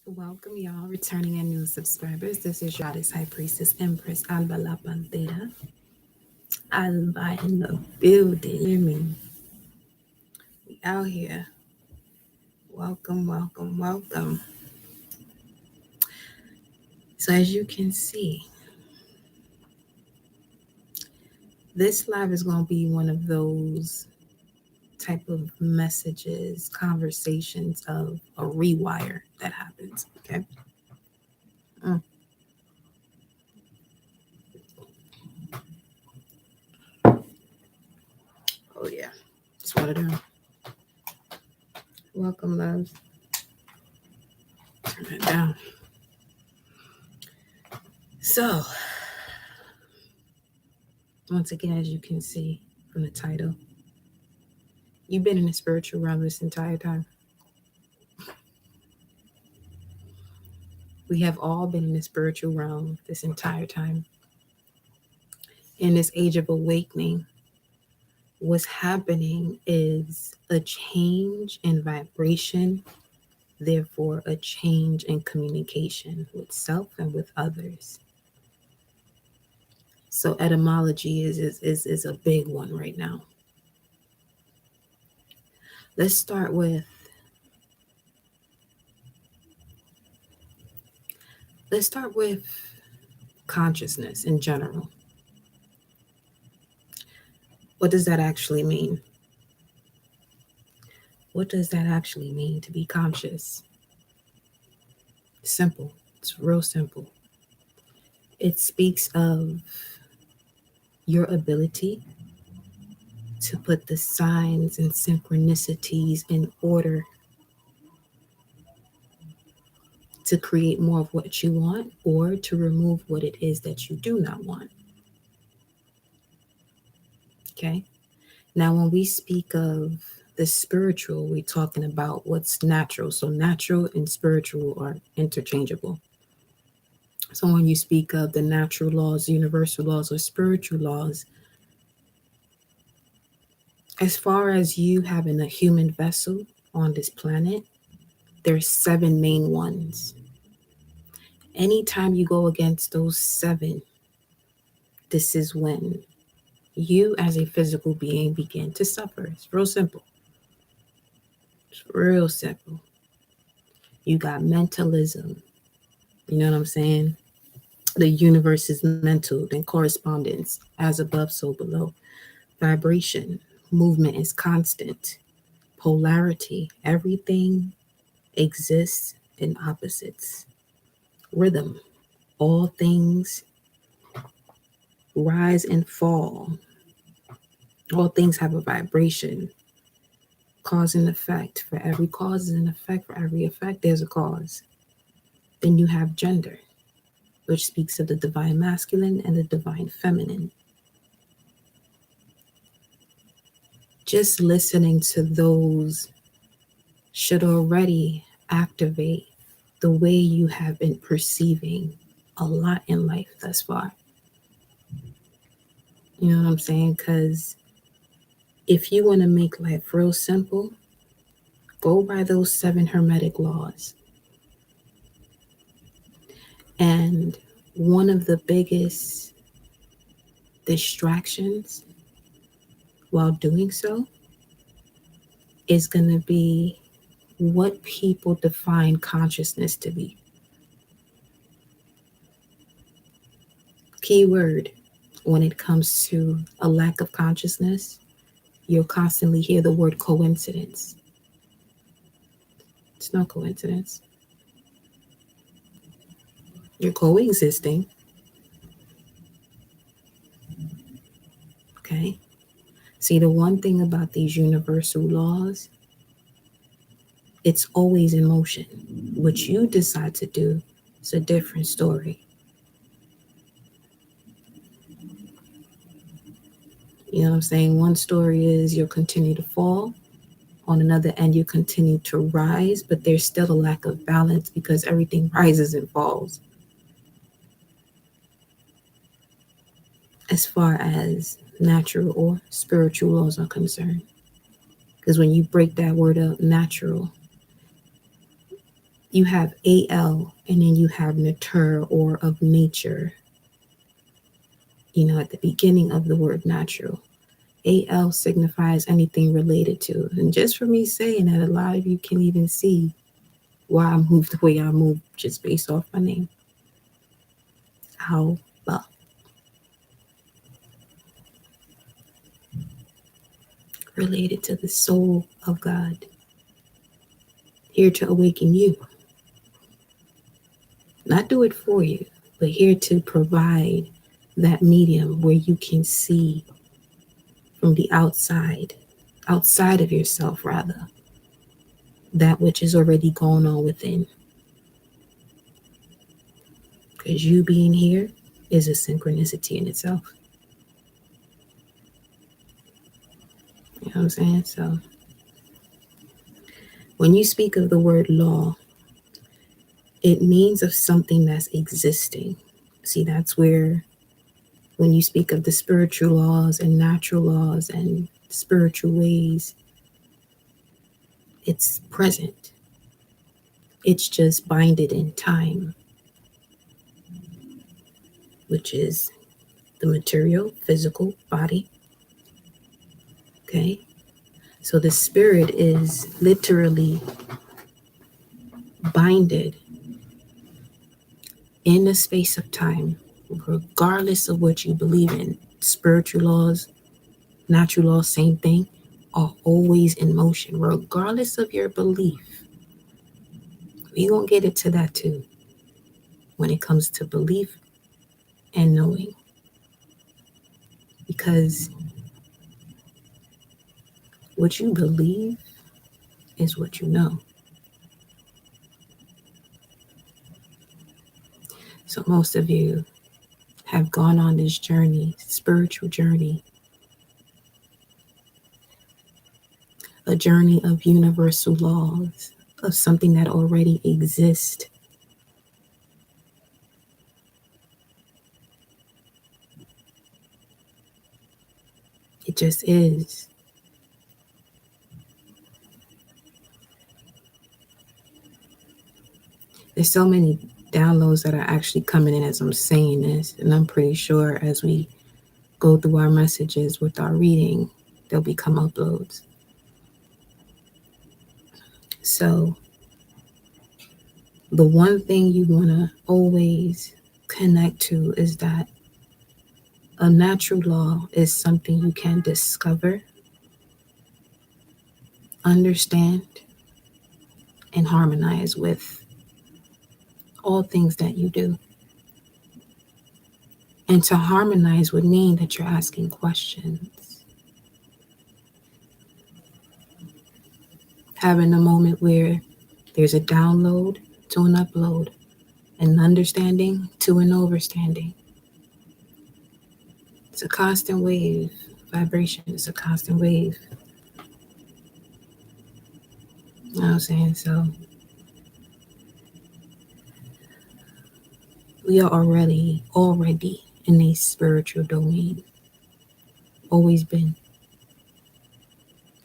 Welcome, y'all, returning and new subscribers. This is Goddess High Priestess Empress Alba La Pantera. Alba in the building. Hear me? We out here. Welcome, welcome, welcome. So, as you can see, this live is going to be one of those type of messages, conversations of a rewire that happens. Okay. Mm. Oh, yeah. That's what it is. Welcome, loves. Turn it down. So, once again, as you can see from the title, you've been in the spiritual realm this entire time. We have all been in the spiritual realm this entire time. In this age of awakening, what's happening is a change in vibration, therefore, a change in communication with self and with others. So, etymology is a big one right now. Let's start with consciousness in general. What does that actually mean? What does that actually mean to be conscious? Simple. It's real simple. It speaks of your ability to put the signs and synchronicities in order to create more of what you want or to remove what it is that you do not want. Okay? Now, when we speak of the spiritual, we're talking about what's natural. So, natural and spiritual are interchangeable. So, when you speak of the natural laws, universal laws, or spiritual laws, as far as you having a human vessel on this planet, there's 7 main ones. Anytime you go against those 7, this is when you as a physical being begin to suffer. It's real simple. It's real simple. You got mentalism. You know what I'm saying? The universe is mental, then correspondence, as above, so below. Vibration, movement is constant. Polarity, everything exists in opposites. Rhythm, all things rise and fall. All things have a vibration, cause and effect. For every cause is an effect. For every effect, there's a cause. Then you have gender, which speaks of the divine masculine and the divine feminine. Just listening to those should already activate the way you have been perceiving a lot in life thus far. You know what I'm saying? Because if you want to make life real simple, go by those 7 hermetic laws. And one of the biggest distractions while doing so is going to be what people define consciousness to be. Keyword when it comes to a lack of consciousness, you'll constantly hear the word coincidence. It's no coincidence. You're coexisting. Okay. See, the one thing about these universal laws, it's always in motion. What you decide to do is a different story. You know what I'm saying? One story is you'll continue to fall. On another end, you continue to rise, but there's still a lack of balance because everything rises and falls. As far as natural or spiritual laws are concerned. Because when you break that word up, natural, You have AL, and then you have nature or of nature, at the beginning of the word natural. AL signifies anything related to. And just for me saying that, a lot of you can even see why I move the way I move just based off my name. Alba. Related to the soul of God. Here to awaken you. Not do it for you, but here to provide that medium where you can see from the outside of yourself rather, that which is already going on within. Because you being here is a synchronicity in itself. You know what I'm saying? So when you speak of the word law, it means of something that's existing. See, that's where when you speak of the spiritual laws and natural laws and spiritual ways, it's present. It's just binded in time, which is the material, physical body. Okay? So the spirit is literally binded in a space of time, regardless of what you believe in. Spiritual laws, natural laws, same thing, are always in motion, regardless of your belief. We're going to get into that too when it comes to belief and knowing. Because what you believe is what you know. So most of you have gone on this journey, spiritual journey, a journey of universal laws, of something that already exists. It just is. There's so many downloads that are actually coming in as I'm saying this, and I'm pretty sure as we go through our messages with our reading, there'll become uploads. So the one thing you want to always connect to is that a natural law is something you can discover, understand, and harmonize with all things that you do. And to harmonize would mean that you're asking questions, having a moment where there's a download to an upload, an understanding to an overstanding. It's a constant wave, vibration is a constant wave. You know what I'm saying? So we are already in a spiritual domain. Always been.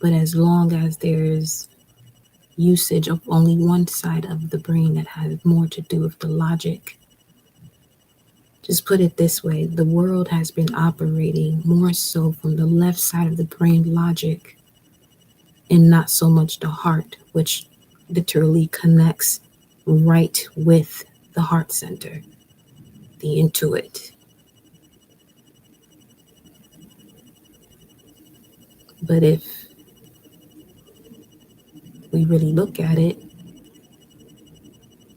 But as long as there's usage of only one side of the brain that has more to do with the logic, just put it this way, the world has been operating more so from the left side of the brain logic and not so much the heart, which literally connects right with the heart center, the intuit. But if we really look at it,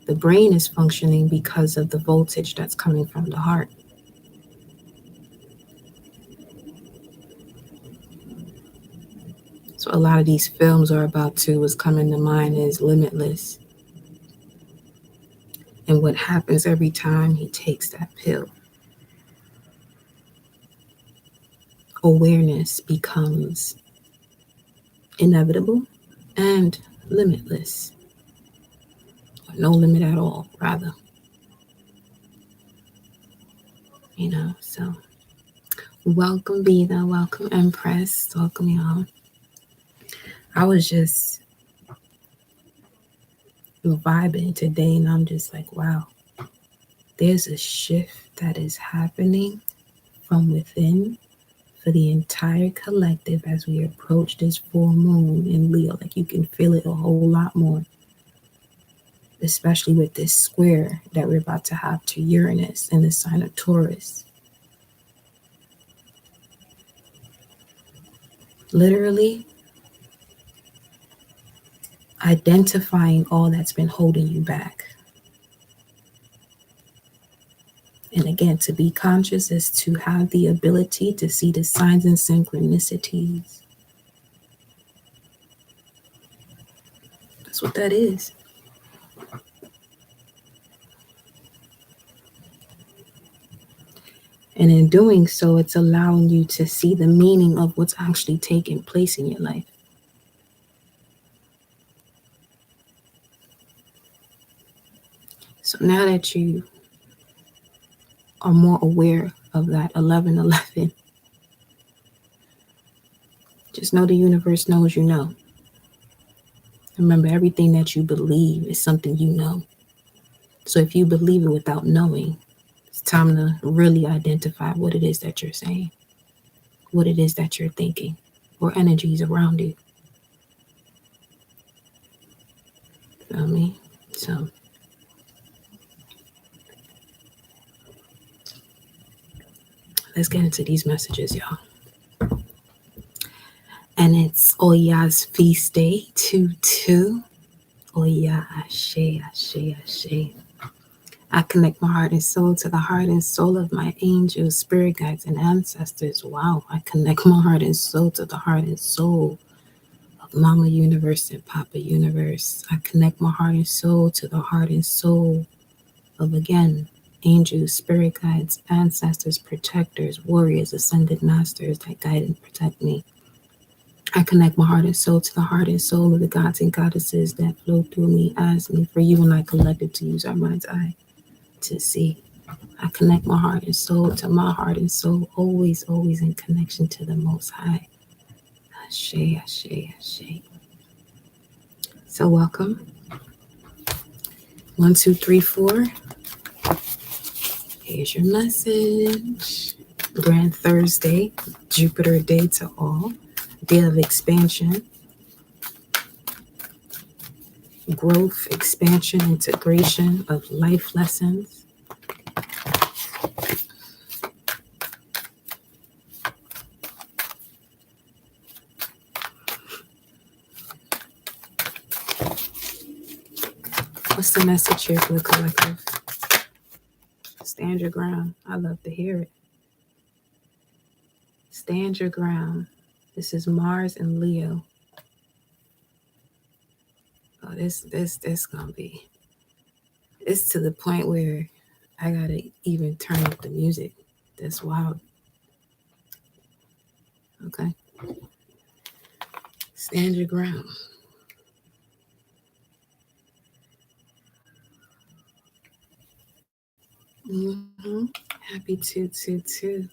the brain is functioning because of the voltage that's coming from the heart. So a lot of these films are about to, what's coming to mind is Limitless. And what happens every time he takes that pill? Awareness becomes inevitable and limitless. Or no limit at all, rather. So welcome Vida, welcome Empress, welcome y'all. I was just vibing today, and I'm just like, wow, there's a shift that is happening from within for the entire collective as we approach this full moon in Leo. Like you can feel it a whole lot more, especially with this square that we're about to have to Uranus in the sign of Taurus. Literally identifying all that's been holding you back. And again, to be conscious is to have the ability to see the signs and synchronicities. That's what that is. And in doing so, it's allowing you to see the meaning of what's actually taking place in your life. So now that you are more aware of that 1111, just know the universe knows you know. Remember, everything that you believe is something you know. So if you believe it without knowing, it's time to really identify what it is that you're saying, what it is that you're thinking, or energies around you. Feel me? So let's get into these messages, y'all. And it's Oya's feast day 2-2. Oya Ashe, Ashe, Ashe. I connect my heart and soul to the heart and soul of my angels, spirit guides, and ancestors. Wow, I connect my heart and soul to the heart and soul of Mama Universe and Papa Universe. I connect my heart and soul to the heart and soul of, again, angels, spirit guides, ancestors, protectors, warriors, ascended masters that guide and protect me. I connect my heart and soul to the heart and soul of the gods and goddesses that flow through me as me for you and I collective to use our mind's eye to see. I connect my heart and soul to my heart and soul, always, always in connection to the Most High. Ashe, Ashe, Ashe. So welcome. 1, 2, 3, 4. Here's your message. Grand Thursday, Jupiter day to all. Day of expansion, growth, expansion, integration of life lessons. What's the message here for the collective? Stand your ground. I love to hear it. Stand your ground. This is Mars and Leo. Oh, this gonna be. It's to the point where I gotta even turn up the music. That's wild. Okay. Stand your ground. Mm-hmm. Happy 222.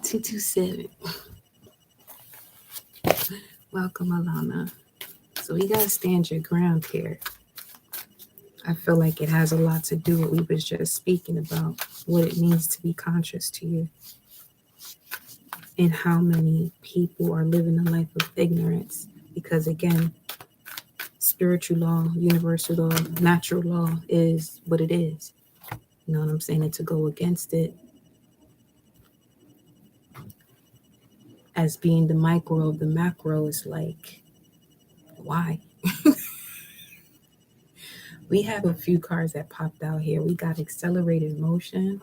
227. Welcome, Alana. So we gotta stand your ground here. I feel like it has a lot to do with what we was just speaking about, what it means to be conscious to you, and how many people are living a life of ignorance. Because again, spiritual law, universal law, natural law is what it is. You know what I'm saying? And to go against it as being the micro of the macro is like, why? We have a few cards that popped out here. We got accelerated motion.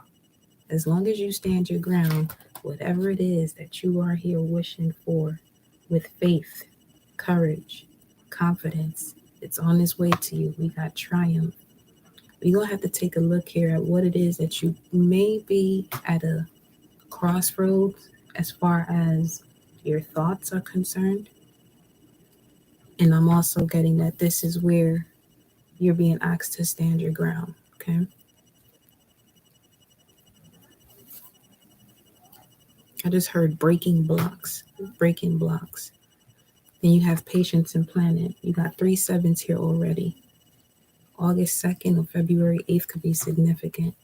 As long as you stand your ground, whatever it is that you are here wishing for, with faith, courage, confidence, it's on its way to you. We got triumph. We're going to have to take a look here at what it is that you may be at a crossroads as far as your thoughts are concerned. And I'm also getting that this is where you're being asked to stand your ground, okay? I just heard breaking blocks, breaking blocks. Then you have patience and planning. You got 3 sevens here already. August 2nd or February 8th could be significant.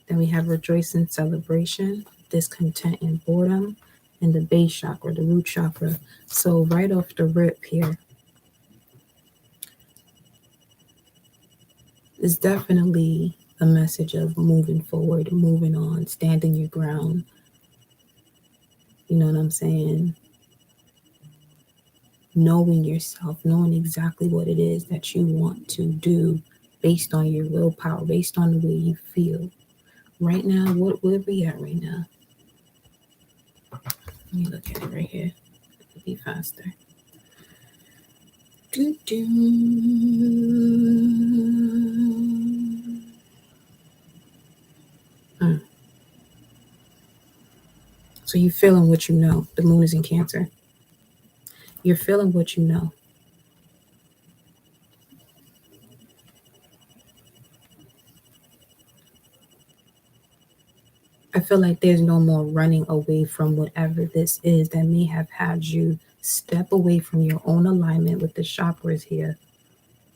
Then we have rejoicing, celebration, discontent, and boredom, and the base chakra, the root chakra. So right off the rip here, is definitely a message of moving forward, moving on, standing your ground. You know what I'm saying? Knowing yourself, knowing exactly what it is that you want to do based on your willpower, based on the way you feel. Right now, where we at right now? Let me look at it right here. It'll be faster. So you're feeling what you know. The moon is in Cancer. You're feeling what you know. I feel like there's no more running away from whatever this is that may have had you step away from your own alignment with the chakras here.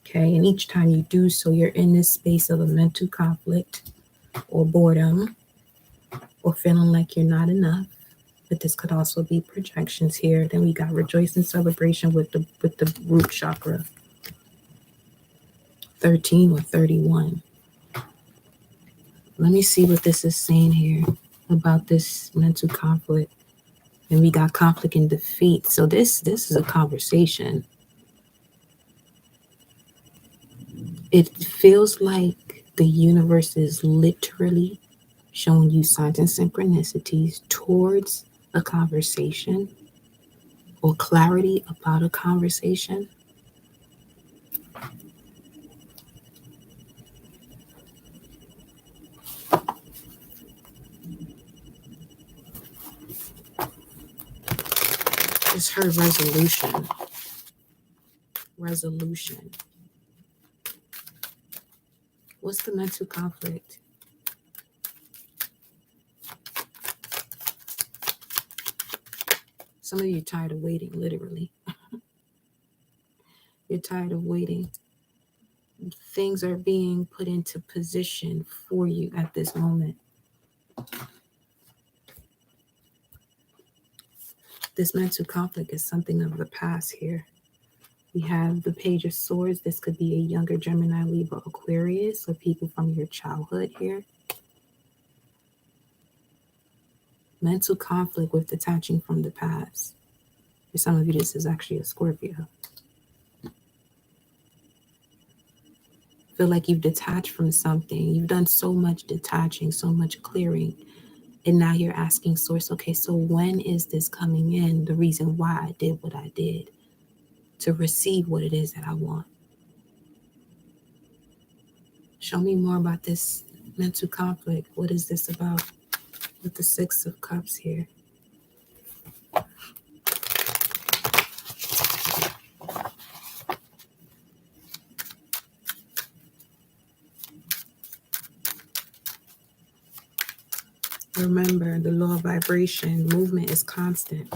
Okay, and each time you do so, you're in this space of a mental conflict or boredom or feeling like you're not enough. But this could also be projections here. Then we got rejoicing, celebration with the root chakra. 13 or 31. Let me see what this is saying here about this mental conflict. And we got conflict and defeat. So this is a conversation. It feels like the universe is literally showing you signs and synchronicities towards a conversation or clarity about a conversation. It's her resolution. Resolution. What's the mental conflict? Some of you are tired of waiting, literally. You're tired of waiting. Things are being put into position for you at this moment. This mental conflict is something of the past here. We have the Page of Swords. This could be a younger Gemini, Libra, Aquarius, or people from your childhood here. Mental conflict with detaching from the past. For some of you, this is actually a Scorpio. Feel like you've detached from something. You've done so much detaching, so much clearing. And now you're asking Source, okay, so when is this coming in? The reason why I did what I did to receive what it is that I want. Show me more about this mental conflict. What is this about with the Six of Cups here? Remember, the law of vibration, movement is constant.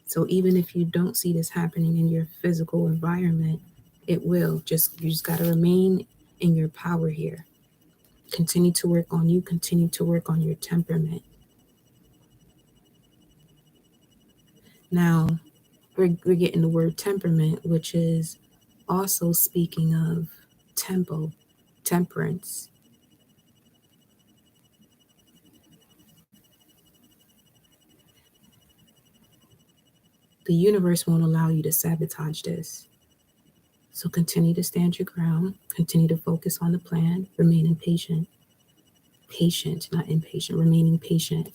So even if you don't see this happening in your physical environment, it will. You just got to remain in your power here. Continue to work on you. Continue to work on your temperament. Now, we're getting the word temperament, which is also speaking of tempo, temperance. The universe won't allow you to sabotage this. So continue to stand your ground. Continue to focus on the plan. Remaining patient. Patient, not impatient. Remaining patient.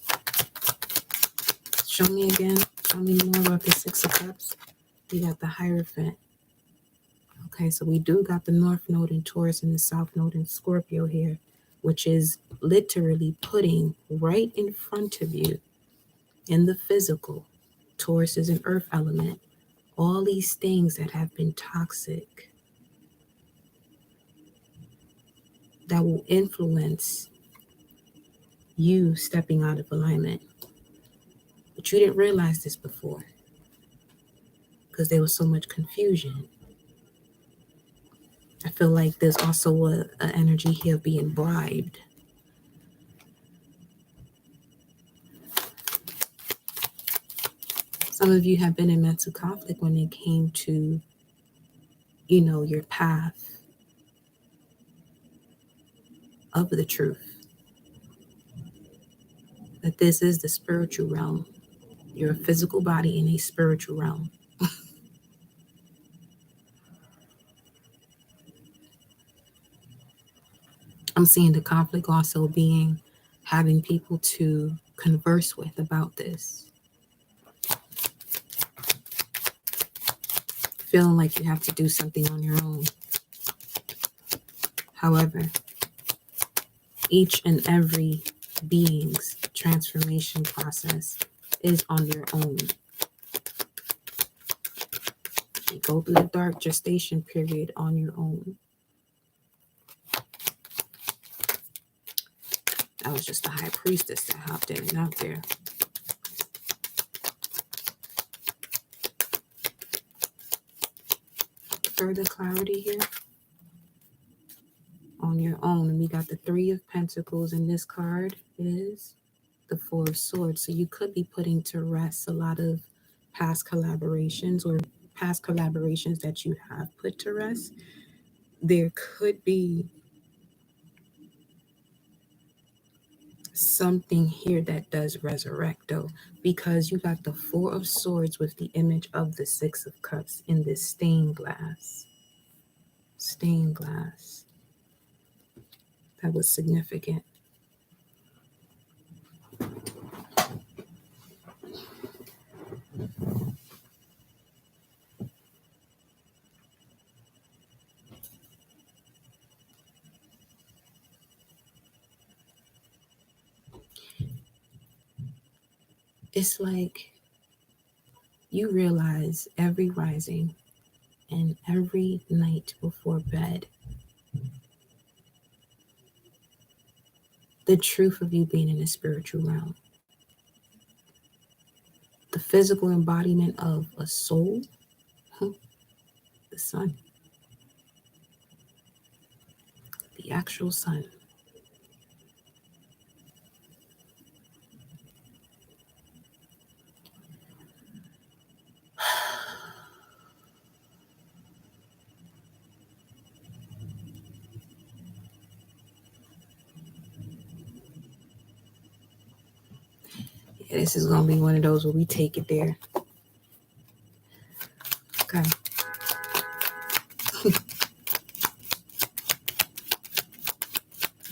Show me again. Show me more about the Six of Cups. We got the Hierophant. Okay, so we do got the North Node in Taurus and the South Node in Scorpio here, which is literally putting right in front of you in the physical. Taurus is an earth element. All these things that have been toxic that will influence you stepping out of alignment. But you didn't realize this before. because there was so much confusion. I feel like there's also an energy here being bribed. Some of you have been in mental conflict when it came to, your path of the truth. That this is the spiritual realm. You're a physical body in a spiritual realm. I'm seeing the conflict also being having people to converse with about this. Feeling like you have to do something on your own. However, each and every being's transformation process is on your own. You go through the dark gestation period on your own. That was just the high priestess that hopped in and out there. Further clarity here. On your own. And we got the 3 of Pentacles in this card is the 4 of Swords. So you could be putting to rest a lot of past collaborations or past collaborations that you have put to rest. There could be something here that does resurrect though, because you got the 4 of Swords with the image of the 6 of Cups in this stained glass. Stained glass. That was significant. It's like you realize every rising and every night before bed the truth of you being in the spiritual realm. The physical embodiment of a soul, the sun, the actual sun. Yeah, this is going to be one of those where we take it there. Okay.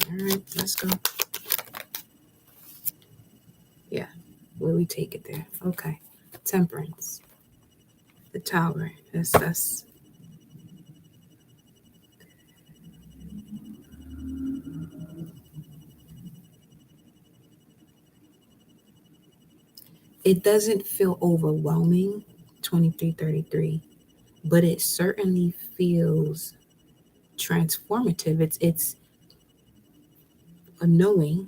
All right, let's go. Yeah, where we take it there. Okay. Temperance. The Tower. That's us. It doesn't feel overwhelming, 2333, but it certainly feels transformative. It's a knowing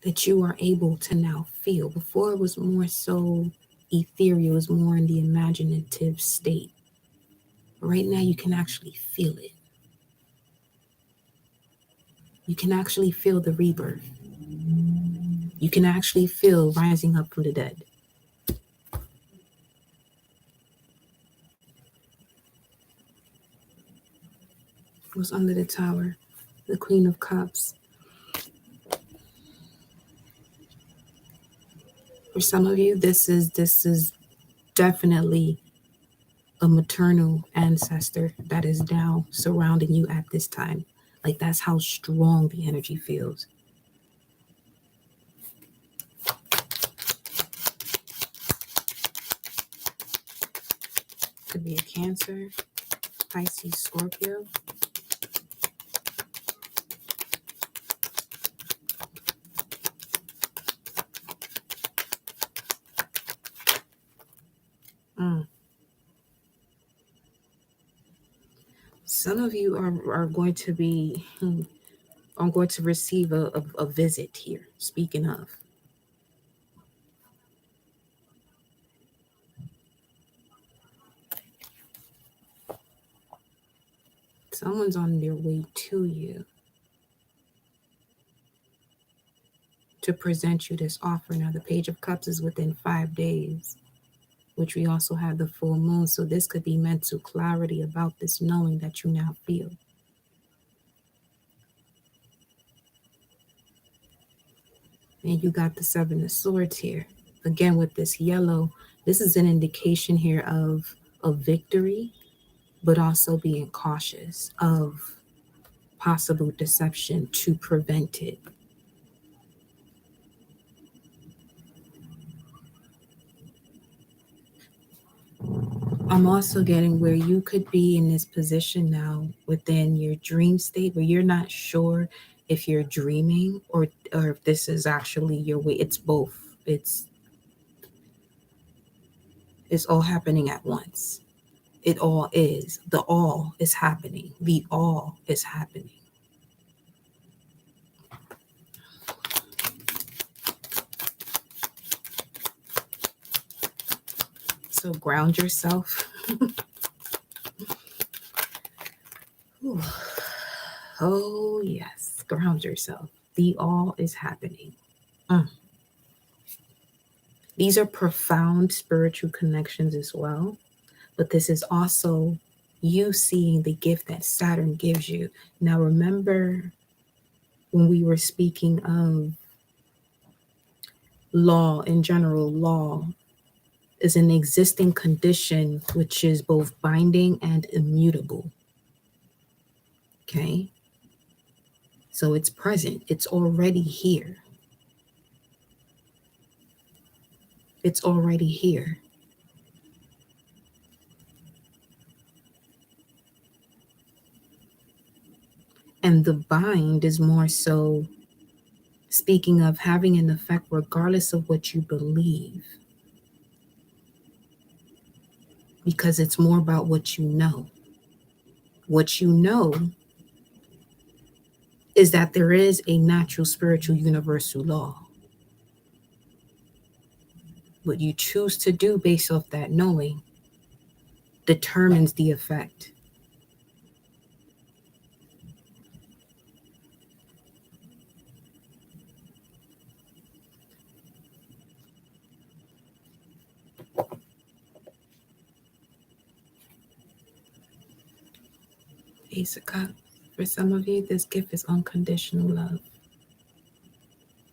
that you are able to now feel. Before it was more so ethereal, it was more in the imaginative state. Right now you can actually feel it. You can actually feel the rebirth. You can actually feel rising up from the dead. What's under the Tower? The Queen of Cups. For some of you, this is definitely a maternal ancestor that is now surrounding you at this time. Like that's how strong the energy feels. Could be a Cancer, Pisces, Scorpio. Some of you are going to be, are going to receive a visit here, speaking of. Someone's on their way to you to present you this offer. Now, the Page of Cups is within 5 days, which we also have the full moon. So this could be mental clarity about this knowing that you now feel. And you got the Seven of Swords here. Again, with this yellow, this is an indication here of a victory, but also being cautious of possible deception to prevent it. I'm also getting where you could be in this position now within your dream state where you're not sure if you're dreaming or if this is actually your way. It's both. It's all happening at once. It all is. The all is happening. The all is happening. So ground yourself. Oh, yes. Ground yourself. The all is happening. These are profound spiritual connections as well. But this is also you seeing the gift that Saturn gives you. Now, remember when we were speaking of law in general, law is an existing condition which is both binding and immutable. Okay? So it's present, it's already here. It's already here. And the bind is more so speaking of having an effect regardless of what you believe. Because it's more about what you know. What you know is that there is a natural, spiritual, universal law. What you choose to do based off that knowing determines the effect. Ace of Cups. For some of you, this gift is unconditional love.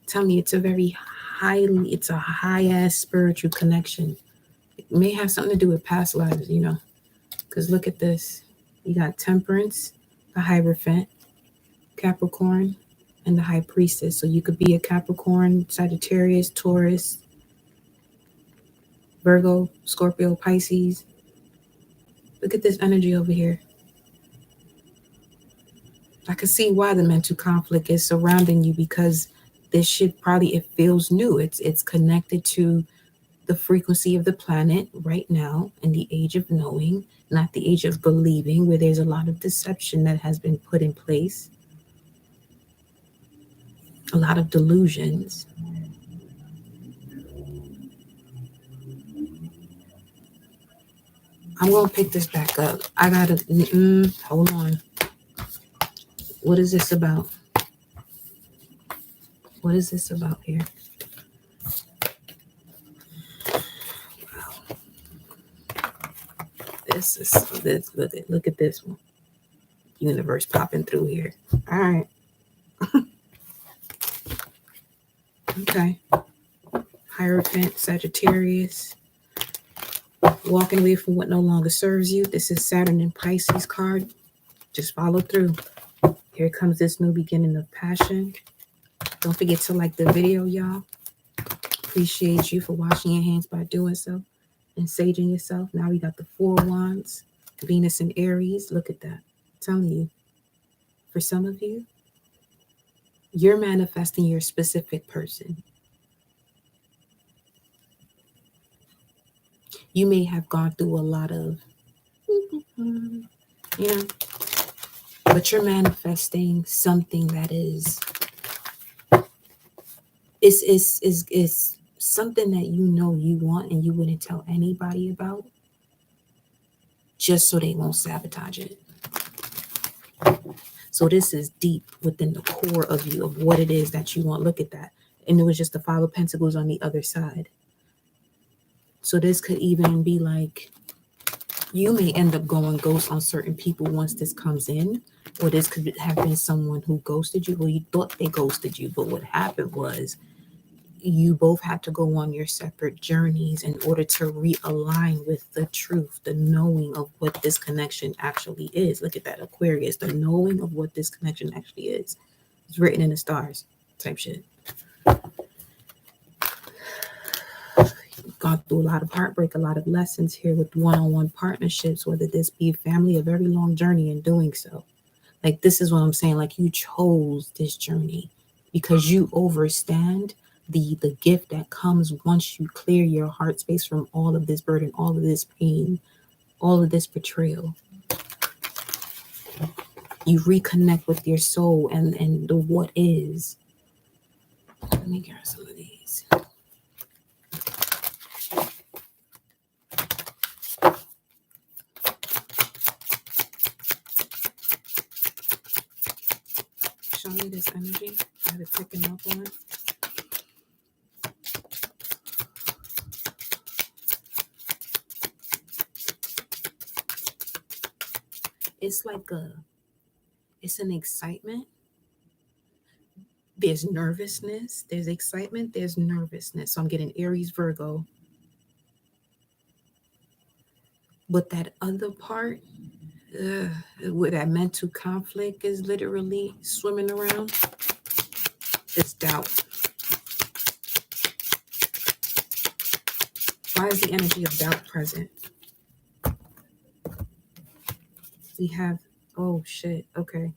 Tell me, it's a high-ass spiritual connection. It may have something to do with past lives, because look at this. You got Temperance, the Hierophant, Capricorn, and the High Priestess. So you could be a Capricorn, Sagittarius, Taurus, Virgo, Scorpio, Pisces. Look at this energy over here. I can see why the mental conflict is surrounding you, because this shit it feels new. It's connected to the frequency of the planet right now in the age of knowing, not the age of believing, where there's a lot of deception that has been put in place, a lot of delusions. I'm going to pick this back up. I got to, hold on. What is this about? What is this about here? Wow. Look at this one. Universe popping through here. All right. Okay. Hierophant, Sagittarius. Walking away from what no longer serves you. This is Saturn and Pisces card. Just follow through. Here comes this new beginning of passion. Don't forget to like the video, y'all. Appreciate you for washing your hands by doing so and saging yourself. Now we got the Four Wands, Venus and Aries. Look at that. I'm telling you, for some of you, you're manifesting your specific person. You may have gone through a lot of, but you're manifesting something that is something that you want and you wouldn't tell anybody about, just so they won't sabotage it. So this is deep within the core of you of what it is that you want. Look at that. And it was just the Five of Pentacles on the other side. So this could even be like, you may end up going ghost on certain people once this comes in, or this could have been someone who ghosted you. Well, you thought they ghosted you, but what happened was you both had to go on your separate journeys in order to realign with the truth, the knowing of what this connection actually is. Look at that, Aquarius, the knowing of what this connection actually is. It's written in the stars type shit. Gone through a lot of heartbreak, a lot of lessons here with one-on-one partnerships, whether this be family, a very long journey in doing so. Like, this is what I'm saying. Like, you chose this journey because you understand the gift that comes once you clear your heart space from all of this burden, all of this pain, all of this betrayal. You reconnect with your soul and the what is. Let me grab some of these. Show me this energy that it's picking up on. It's like it's an excitement. There's nervousness, there's excitement, there's nervousness. So I'm getting Aries, Virgo. But that other part, where that mental conflict is literally swimming around, it's doubt. Why is the energy of doubt present? We have, oh shit, okay.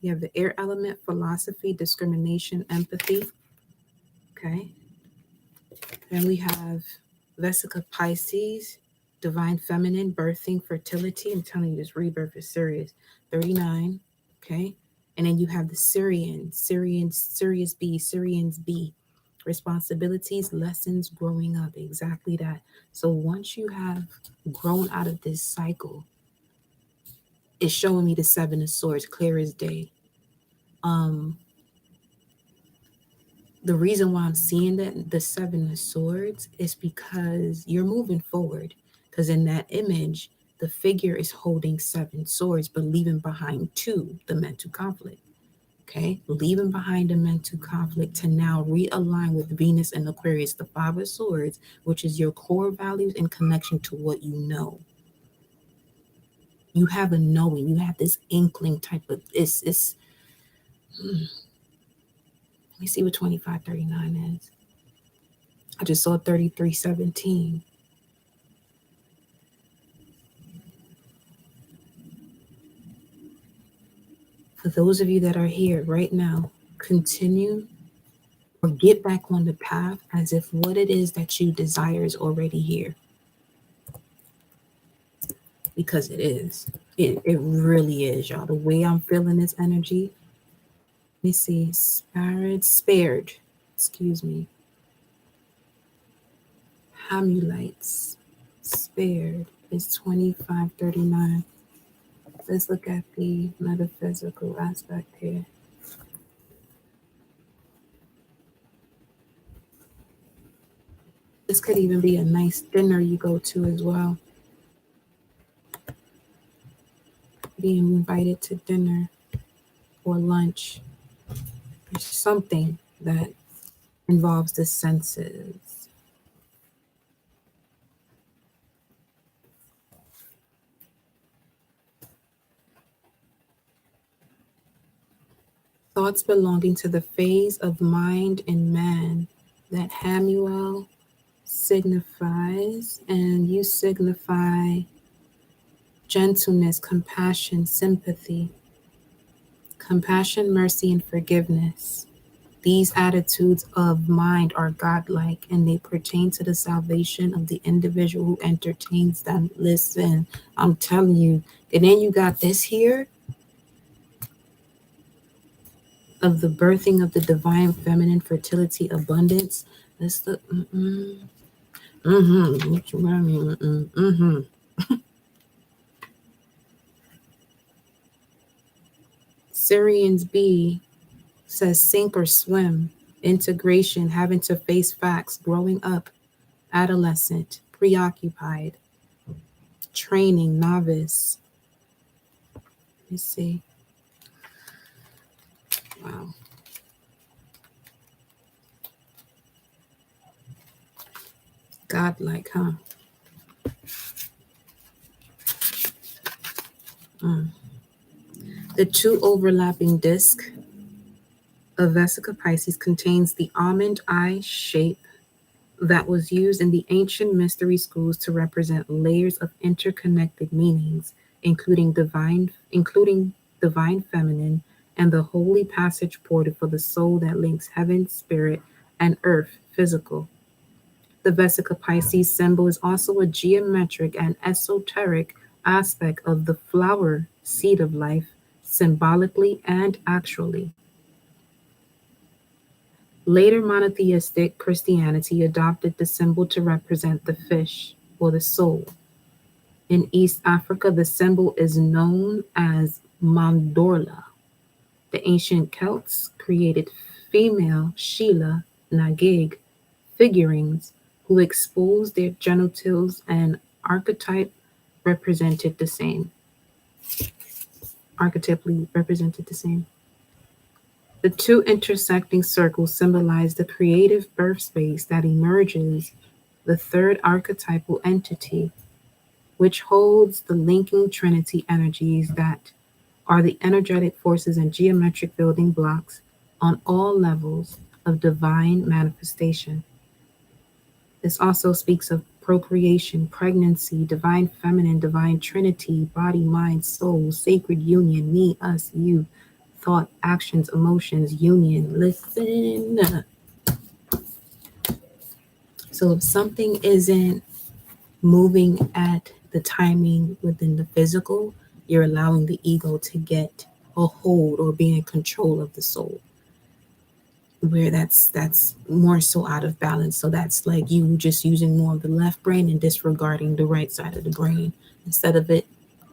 You have the air element, philosophy, discrimination, empathy. Okay. Then we have Vesica Pisces, divine feminine, birthing, fertility. I'm telling you, this rebirth is serious. 39. Okay. And then you have the Sirius B, Syrians B. Responsibilities, lessons, growing up. Exactly that. So once you have grown out of this cycle, it's showing me the Seven of Swords, clear as day. The reason why I'm seeing that the Seven of Swords is because you're moving forward. Because in that image, the figure is holding 7 swords, but leaving behind 2, the mental conflict. Okay, leaving behind the mental conflict to now realign with Venus and Aquarius, the Five of Swords, which is your core values in connection to what you know. You have a knowing, you have this inkling type of, let me see what 2539 is. I just saw 3317. For those of you that are here right now, continue or get back on the path as if what it is that you desire is already here. Because it is. It really is, y'all. The way I'm feeling this energy. Let me see. Spared. Excuse me. Hamulites. Spared is 2539. Let's look at the metaphysical aspect here. This could even be a nice dinner you go to as well. Being invited to dinner or lunch. Or something that involves the senses. Thoughts belonging to the phase of mind and man that Hamuel signifies, and you signify gentleness, compassion, sympathy, compassion, mercy, and forgiveness. These attitudes of mind are godlike and they pertain to the salvation of the individual who entertains them. Listen, I'm telling you. And then you got this here of the birthing of the divine feminine, fertility, abundance. Let's look. What you Syrians B says sink or swim, integration, having to face facts, growing up, adolescent, preoccupied, training, novice. Let me see. Wow. Godlike, huh? The two overlapping disc of Vesica Pisces contains the almond eye shape that was used in the ancient mystery schools to represent layers of interconnected meanings, including divine feminine and the holy passage portal for the soul that links heaven, spirit, and earth, physical. The Vesica Pisces symbol is also a geometric and esoteric aspect of the flower seed of life, symbolically and actually. Later monotheistic Christianity adopted the symbol to represent the fish or the soul. In East Africa, the symbol is known as mandorla. The ancient Celts created female Sheila Nagig figurines who exposed their genitals and archetype represented the same. Archetypally represented the same. The two intersecting circles symbolize the creative birth space that emerges, the third archetypal entity, which holds the linking trinity energies that are the energetic forces and geometric building blocks on all levels of divine manifestation. This also speaks of procreation, pregnancy, divine feminine, divine trinity, body, mind, soul, sacred union, me, us, you, thought, actions, emotions, union. Listen. So if something isn't moving at the timing within the physical, you're allowing the ego to get a hold or be in control of the soul, where that's more so out of balance. So that's like you just using more of the left brain and disregarding the right side of the brain, instead of it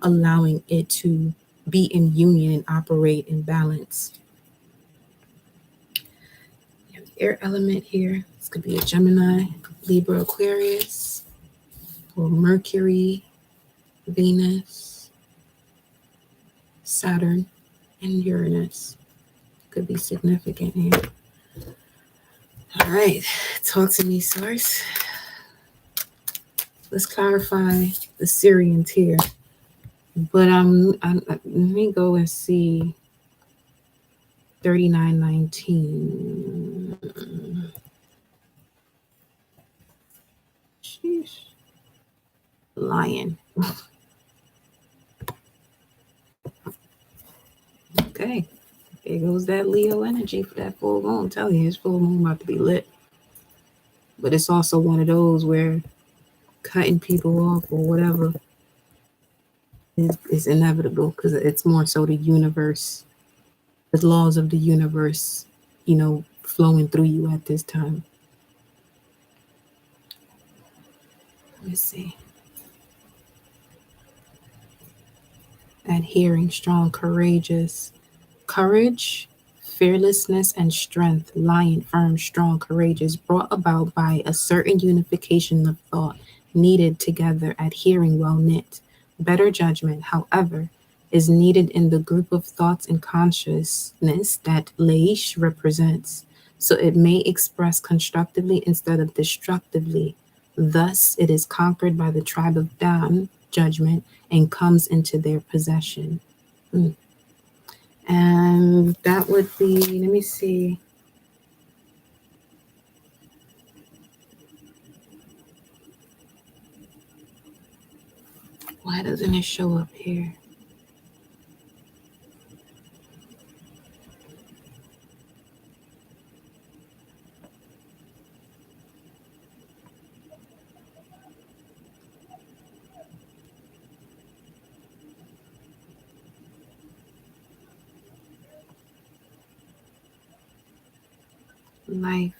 allowing it to be in union and operate in balance. You have the air element here. This could be a Gemini, Libra, Aquarius, or Mercury, Venus, Saturn, and Uranus. Could be significant here. All right, talk to me, source. Let's clarify the Syrians here. But let me go and see 3919. Sheesh. Lion. Okay. There goes that Leo energy for that full moon. I'm telling you, it's full moon about to be lit. But it's also one of those where cutting people off or whatever is inevitable, because it's more so the universe, the laws of the universe, flowing through you at this time. Let me see. Adhering, strong, courageous. Courage, fearlessness, and strength, lion, firm, strong, courageous, brought about by a certain unification of thought, needed together, adhering, well knit. Better judgment, however, is needed in the group of thoughts and consciousness that Leish represents, so it may express constructively instead of destructively. Thus, it is conquered by the tribe of Dan, judgment, and comes into their possession. And that would be, let me see. Why doesn't it show up here? Life.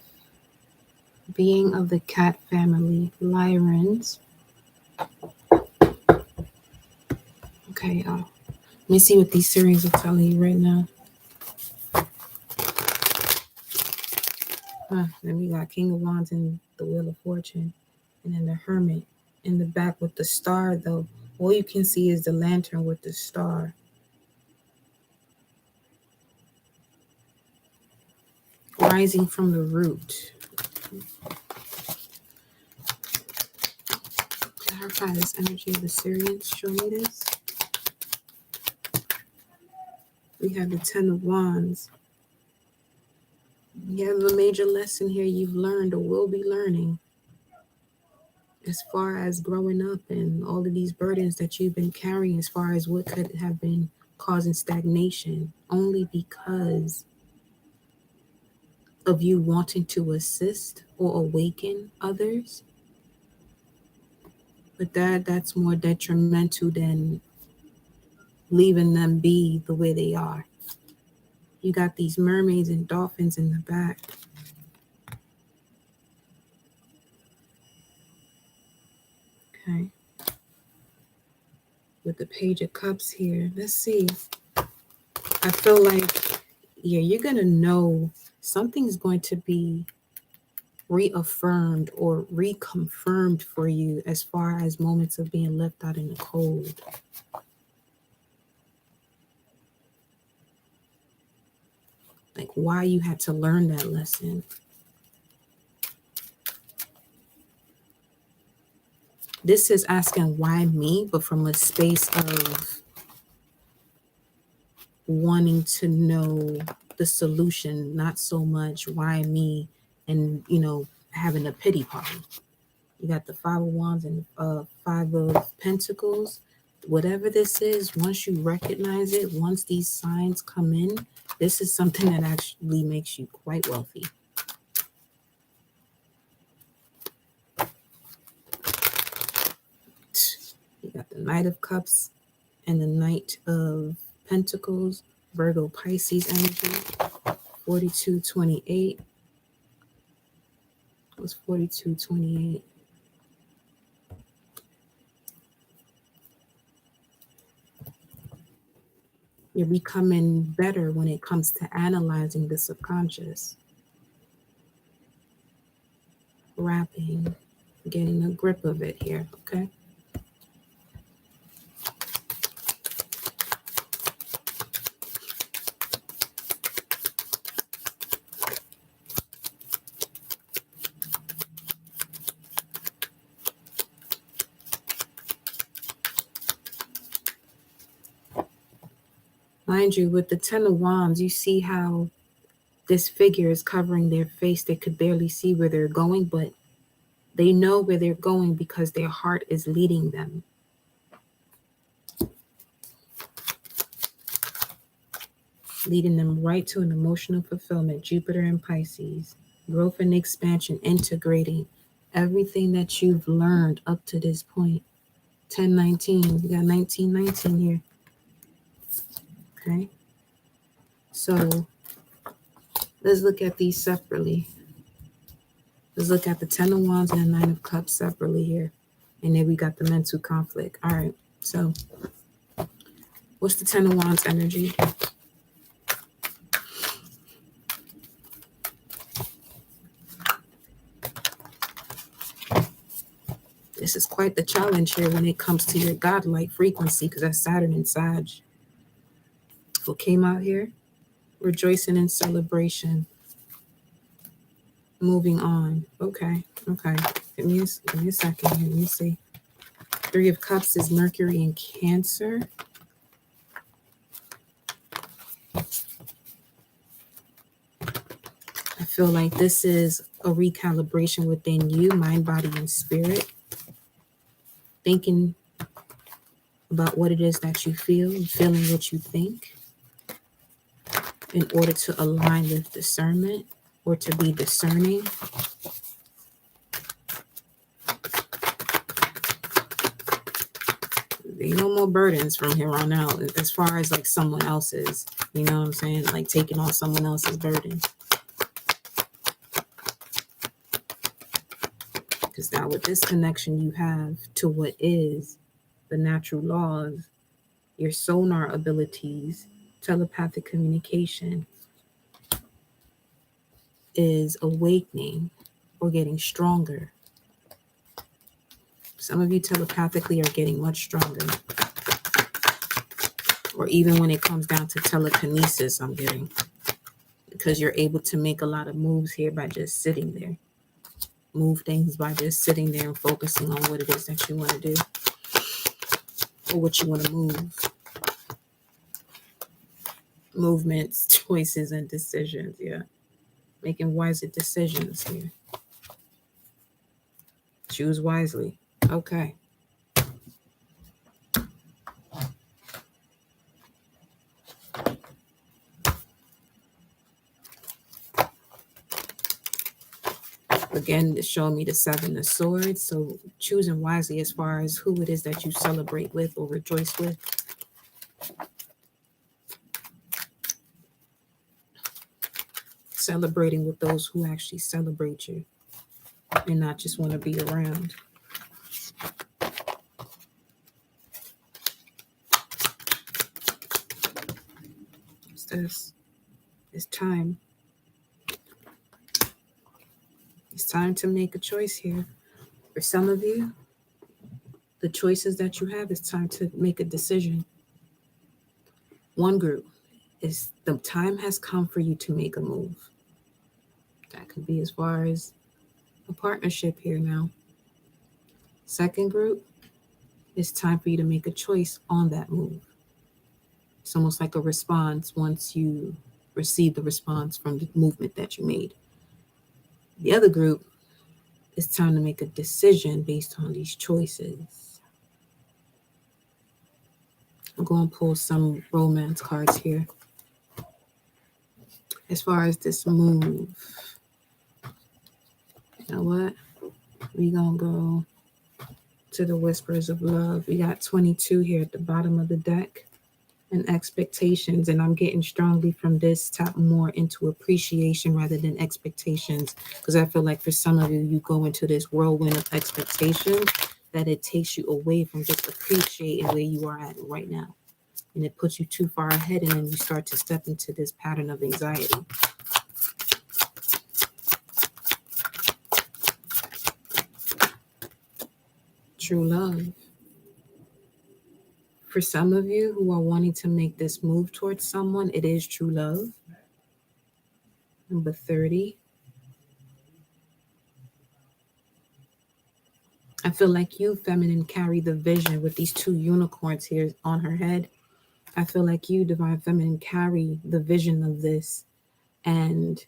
Being of the cat family, Lyrans. Okay, y'all. Let me see what these series are telling you right now. Then we got King of Wands and the Wheel of Fortune. And then the Hermit in the back with the star, though. All you can see is the lantern with the star. Rising from the root. Clarify this energy of the Syrians. Show me this. We have the Ten of Wands. You have a major lesson here you've learned or will be learning as far as growing up and all of these burdens that you've been carrying, as far as what could have been causing stagnation, only because of you wanting to assist or awaken others. But that's more detrimental than leaving them be the way they are. You got these mermaids and dolphins in the back. Okay. With the Page of Cups here. Let's see. I feel like, yeah, you're going to know something's going to be reaffirmed or reconfirmed for you as far as moments of being left out in the cold. Like why you had to learn that lesson. This is asking why me, but from a space of wanting to know the solution, not so much why me and, having a pity party. You got the Five of Wands and Five of Pentacles. Whatever this is, once you recognize it, once these signs come in, this is something that actually makes you quite wealthy. You got the Knight of Cups and the Knight of Pentacles, Virgo Pisces energy, 4228. It was 4228. You're becoming better when it comes to analyzing the subconscious. Wrapping, getting a grip of it here, okay? Mind you, with the Ten of Wands, you see how this figure is covering their face. They could barely see where they're going, but they know where they're going because their heart is leading them. Leading them right to an emotional fulfillment. Jupiter and Pisces. Growth and expansion, integrating everything that you've learned up to this point. 1019. You got 1919 here. Okay. So let's look at these separately. Let's look at the Ten of Wands and the Nine of Cups separately here. And then we got the mental conflict. All right. So what's the Ten of Wands energy? This is quite the challenge here when it comes to your godlike frequency, because that's Saturn and Sag. What came out here? Rejoicing in celebration. Moving on. Okay. Give me a second here. Let me see. Three of Cups is Mercury in Cancer. I feel like this is a recalibration within you, mind, body, and spirit. Thinking about what it is that you feel and feeling what you think in order to align with discernment or to be discerning. No more burdens from here on out as far as like someone else's, you know what I'm saying? Like taking on someone else's burden. Because now with this connection you have to what is the natural laws, your sonar abilities, telepathic communication. is awakening or getting stronger. Some of you telepathically are getting much stronger. Or even when it comes down to telekinesis, I'm getting. Because you're able to make a lot of moves here by just sitting there. Move things by just sitting there and focusing on what it is that you want to do. Or what you want to move. Movements, choices, and decisions, yeah. Making wiser decisions here. Choose wisely. Okay. Again, it's showing me the 7 of Swords. So choosing wisely as far as who it is that you celebrate with or rejoice with. Celebrating with those who actually celebrate you and not just want to be around. What's this? It's time. It's time to make a choice here. For some of you, the choices that you have, it's time to make a decision. One group is the time has come for you to make a move. That could be as far as a partnership here now. Second group, it's time for you to make a choice on that move. It's almost like a response once you receive the response from the movement that you made. The other group, it's time to make a decision based on these choices. I'm going to pull some romance cards here. As far as this move, you know what? We're going to go to the Whispers of Love. We got 22 here at the bottom of the deck. And expectations, and I'm getting strongly from this tap more into appreciation rather than expectations, because I feel like for some of you, you go into this whirlwind of expectation that it takes you away from just appreciating where you are at right now, and it puts you too far ahead, and then you start to step into this pattern of anxiety. True love. For some of you who are wanting to make this move towards someone, it is true love. Number 30. I feel like you, feminine, carry the vision with these 2 unicorns here on her head. I feel like you, divine feminine, carry the vision of this. And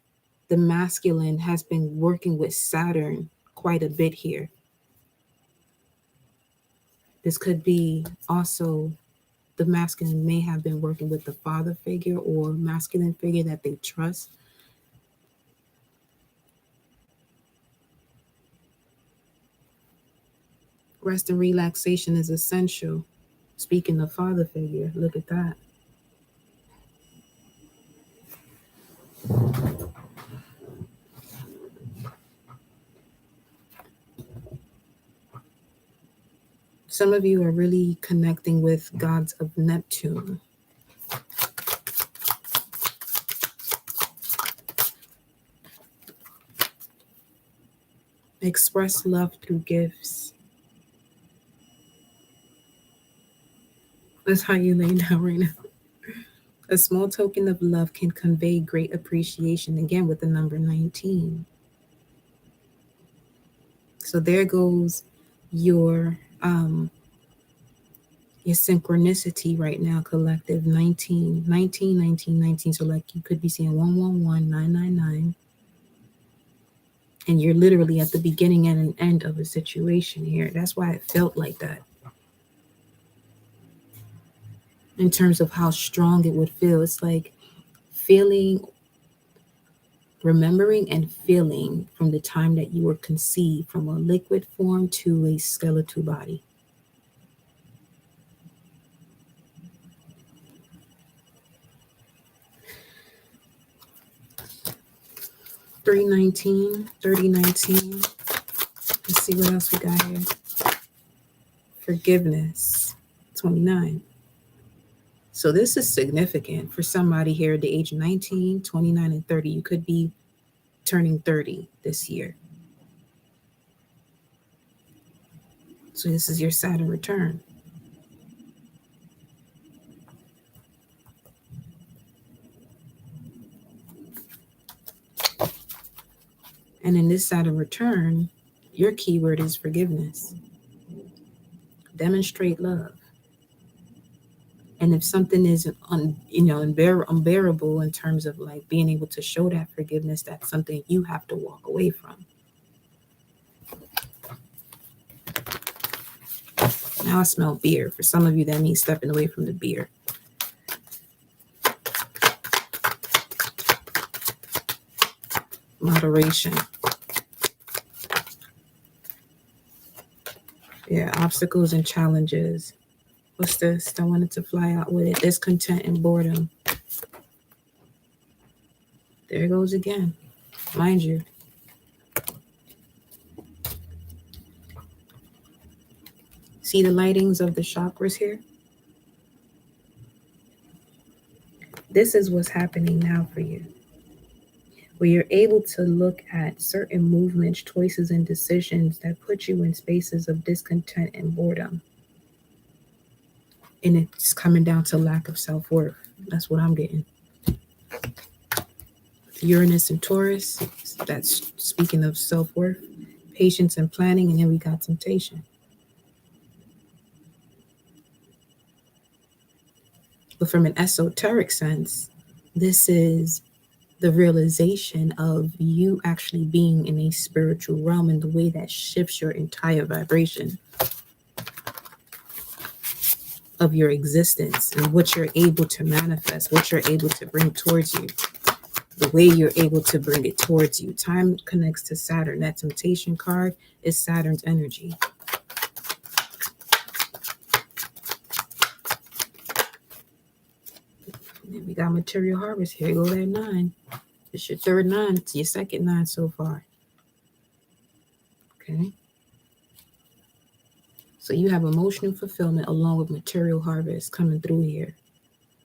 the masculine has been working with Saturn quite a bit here. This could be also the masculine may have been working with the father figure or masculine figure that they trust. Rest and relaxation is essential. Speaking of father figure, look at that. Some of you are really connecting with gods of Neptune. Express love through gifts. That's how you lay down right now. A small token of love can convey great appreciation, again with the number 19. So there goes your synchronicity right now, collective. 19, 19, 19, 19. So like you could be seeing 111, 999. And you're literally at the beginning and an end of a situation here. That's why it felt like that. In terms of how strong it would feel. It's like feeling, remembering and feeling from the time that you were conceived from a liquid form to a skeletal body. $319, $3019. Let's see what else we got here. Forgiveness, 29. So this is significant for somebody here at the age of 19, 29, and 30. You could be turning 30 this year. So this is your Saturn return. And in this Saturn return, your keyword is forgiveness. Demonstrate love. And if something is unbearable in terms of like being able to show that forgiveness, that's something you have to walk away from. Now I smell beer. For some of you, that means stepping away from the beer. Moderation. Yeah, obstacles and challenges. What's this? I wanted to fly out with it. Discontent and boredom. There it goes again. Mind you. See the lightings of the chakras here? This is what's happening now for you. Where you're able to look at certain movements, choices, and decisions that put you in spaces of discontent and boredom. And it's coming down to lack of self-worth. That's what I'm getting. Uranus and Taurus, that's speaking of self-worth, patience and planning, and then we got temptation. But from an esoteric sense, this is the realization of you actually being in a spiritual realm in the way that shifts your entire vibration of your existence and what you're able to manifest, what you're able to bring towards you, the way you're able to bring it towards you. Time connects to Saturn. That temptation card is Saturn's energy. And we got material harvest. Here you go, that 9. It's your third 9. It's your second 9 so far. Okay. So you have emotional fulfillment along with material harvest coming through here.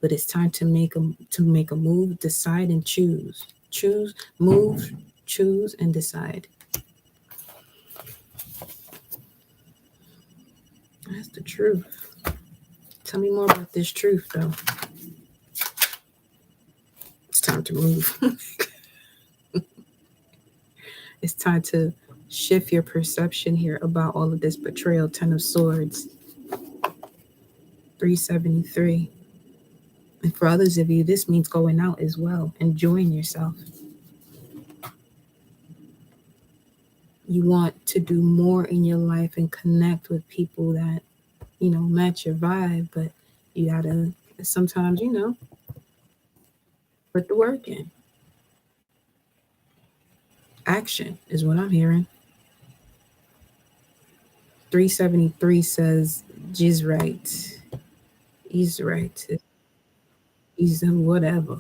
But it's time to make a move, decide, and choose. Choose, move, choose, and decide. That's the truth. Tell me more about this truth, though. It's time to move. It's time to shift your perception here about all of this betrayal. 10 of Swords. 373. And for others of you, this means going out as well, enjoying yourself. You want to do more in your life and connect with people that, match your vibe, but you gotta sometimes, put the work in. Action is what I'm hearing. 373 says, G's right. He's right. He's whatever.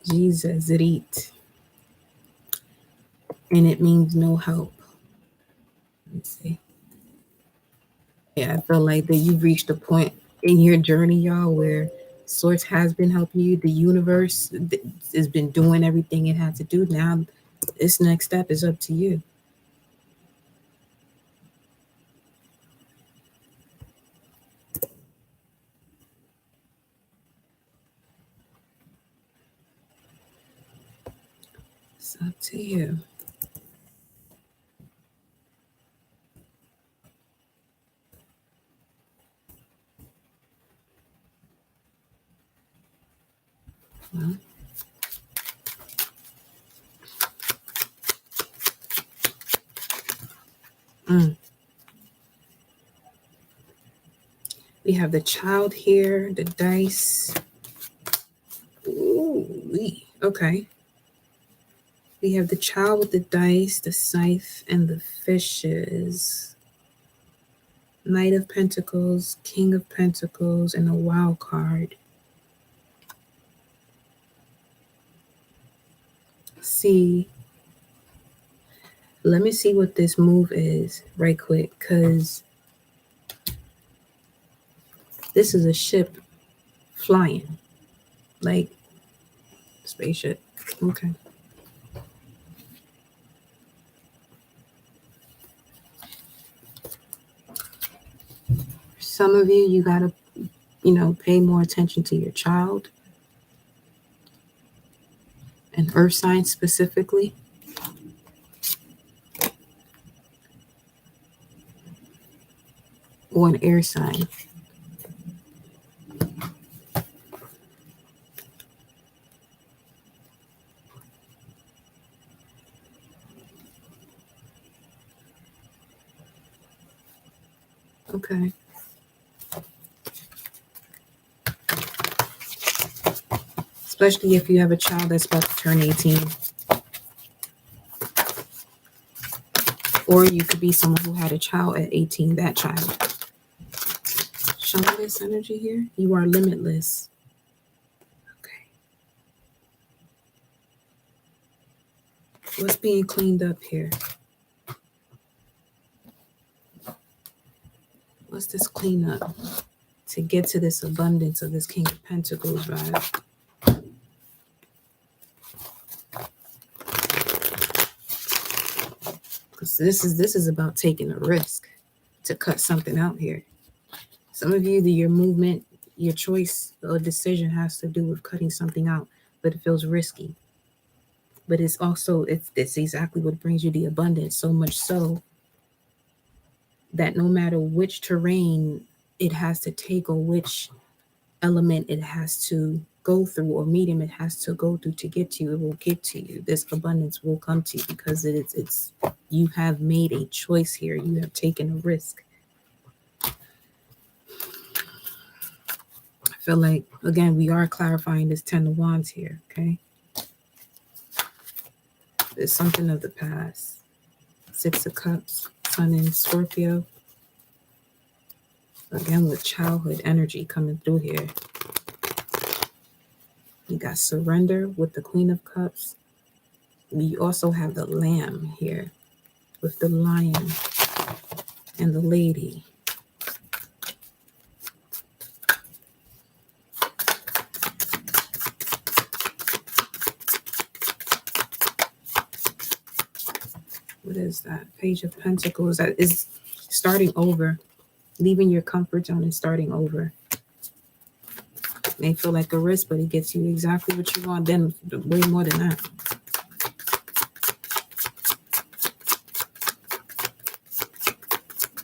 Jesus, it. And it means no help. Let me see. Yeah, I feel like that you've reached a point in your journey, y'all, where Source has been helping you. The universe has been doing everything it had to do. Now, this next step is up to you. It's up to you. Well, we have the Child here, the dice. Ooh, okay. We have the Child with the dice, the scythe, and the fishes. Knight of Pentacles, King of Pentacles, and a wild card. See, let me see what this move is right quick, because this is a ship flying. Like spaceship. Okay. Some of you, you gotta, pay more attention to your child and earth sign specifically. Or an air sign. Okay. Especially if you have a child that's about to turn 18. Or you could be someone who had a child at 18, that child. Show me this energy here. You are limitless. Okay. What's being cleaned up here? What's this cleanup to get to this abundance of this King of Pentacles vibe? Because this is about taking a risk to cut something out here. Some of you, your movement, your choice or decision has to do with cutting something out, but it feels risky. But it's also, it's exactly what brings you the abundance, so much so that no matter which terrain it has to take or which element it has to go through or medium it has to go through to get to you, it will get to you. This abundance will come to you because it's you have made a choice here. You have taken a risk. I feel like, again, we are clarifying this 10 of Wands here, okay? There's something of the past. 6 of Cups, Sun in Scorpio. Again, with childhood energy coming through here. You got surrender with the Queen of Cups. We also have the Lamb here with the Lion and the Lady. What is that? Page of Pentacles. That is starting over. Leaving your comfort zone and starting over. It may feel like a risk, but it gets you exactly what you want. Then way more than that.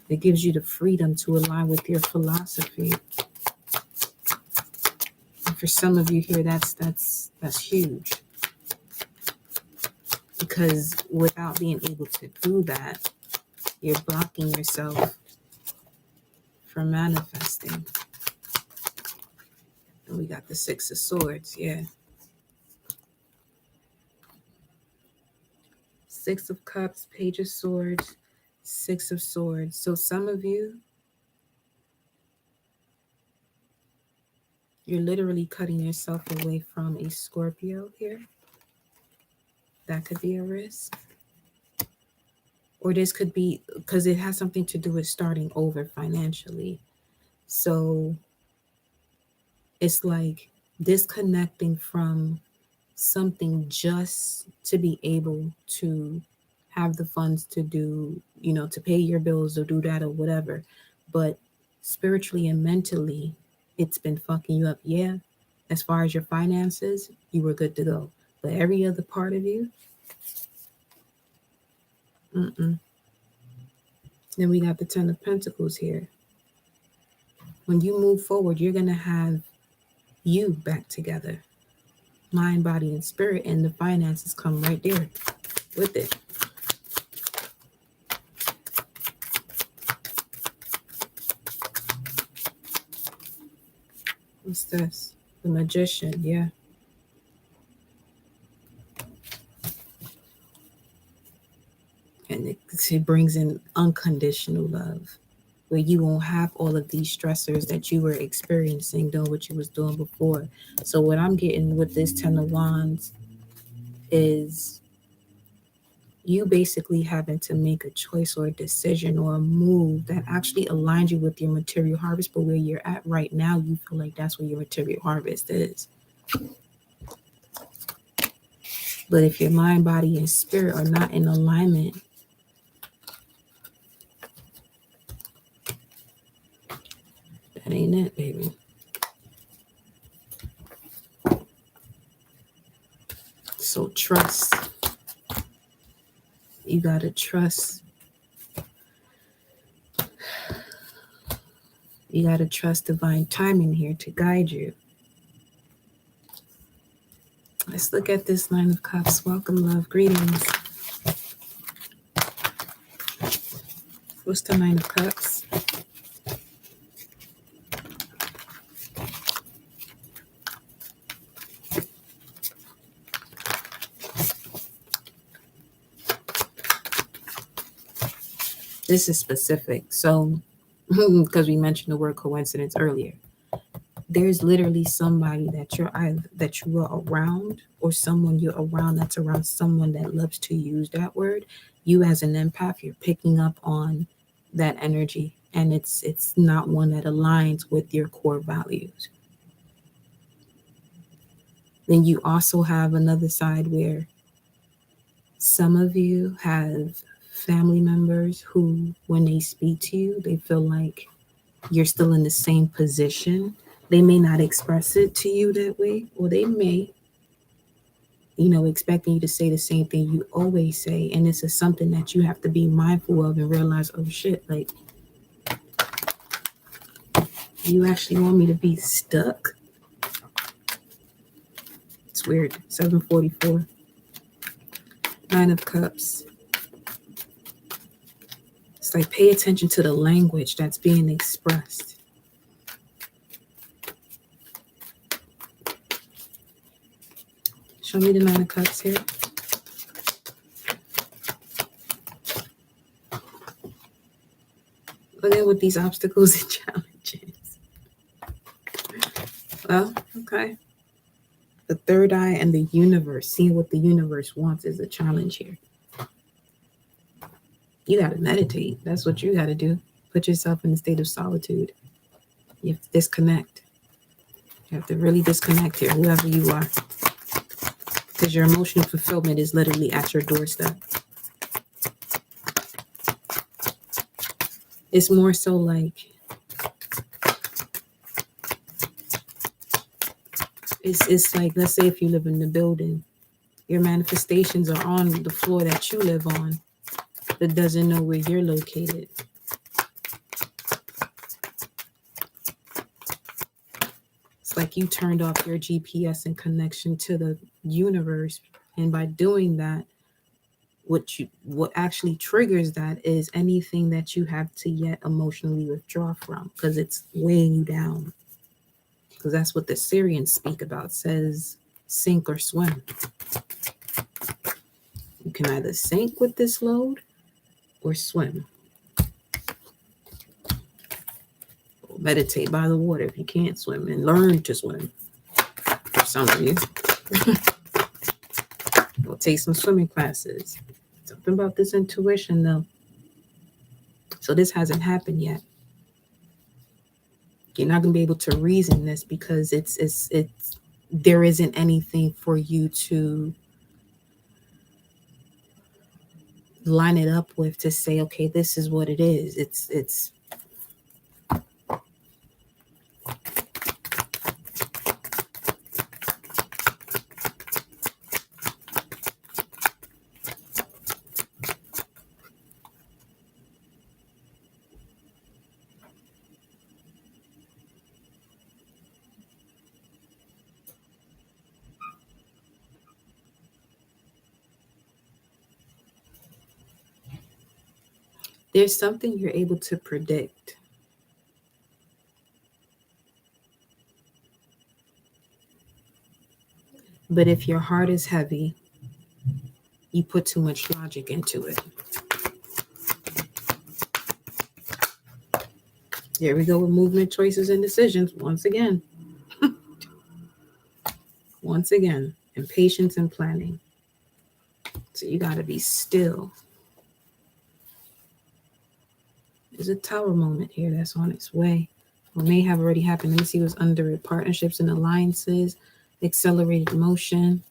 It gives you the freedom to align with your philosophy. And for some of you here, that's huge. Because without being able to do that, you're blocking yourself from manifesting. And we got the 6 of Swords, yeah. 6 of Cups, Page of Swords, 6 of Swords. So some of you, you're literally cutting yourself away from a Scorpio here. That could be a risk. Or this could be, because it has something to do with starting over financially. So it's like disconnecting from something just to be able to have the funds to do, to pay your bills or do that or whatever. But spiritually and mentally, it's been fucking you up. Yeah, as far as your finances, you were good to go. But every other part of you, Then we got the 10 of Pentacles here. When you move forward, you're going to have you back together. Mind, body, and spirit, and the finances come right there with it. What's this? The Magician, yeah. And it brings in unconditional love, where you won't have all of these stressors that you were experiencing doing what you was doing before. So what I'm getting with this 10 of Wands is you basically having to make a choice or a decision or a move that actually aligns you with your material harvest. But where you're at right now, you feel like that's where your material harvest is. But if your mind, body, and spirit are not in alignment, that ain't it, baby. So trust. You gotta trust. You gotta trust divine timing here to guide you. Let's look at this Nine of Cups. Welcome, love. Greetings. What's the Nine of Cups? This is specific. So, because we mentioned the word coincidence earlier, there's literally somebody that you are around, or someone you're around that's around someone that loves to use that word. You as an empath, you're picking up on that energy, and it's not one that aligns with your core values. Then you also have another side where some of you have family members who, when they speak to you, they feel like you're still in the same position. They may not express it to you that way, or they may, expecting you to say the same thing you always say. And this is something that you have to be mindful of and realize, oh shit, like, you actually want me to be stuck? It's weird. 744. Nine of Cups. It's like, pay attention to the language that's being expressed. Show me the Nine of Cups here. Look at with these obstacles and challenges. Well, okay. The third eye and the universe, seeing what the universe wants is a challenge here. You got to meditate. That's what you got to do. Put yourself in a state of solitude. You have to disconnect. You have to really disconnect here, whoever you are. Because your emotional fulfillment is literally at your doorstep. It's more so like, it's like, let's say if you live in the building, your manifestations are on the floor that you live on, that doesn't know where you're located. It's like you turned off your GPS and connection to the universe. And by doing that, what actually triggers that is anything that you have to yet emotionally withdraw from, because it's weighing you down. Because that's what the Syrians speak about, says sink or swim. You can either sink with this load or swim. Or meditate by the water if you can't swim, and learn to swim. For some of you. Or take some swimming classes. Something about this intuition though. So this hasn't happened yet. You're not going to be able to reason this because it's there isn't anything for you to line it up with to say, okay, this is what it is. It's there's something you're able to predict. But if your heart is heavy, you put too much logic into it. Here we go with movement, choices, and decisions once again. Once again, impatience and planning. So you got to be still. There's a tower moment here that's on its way. Or may have already happened. Let me see what's under it. Partnerships and alliances. accelerated motion.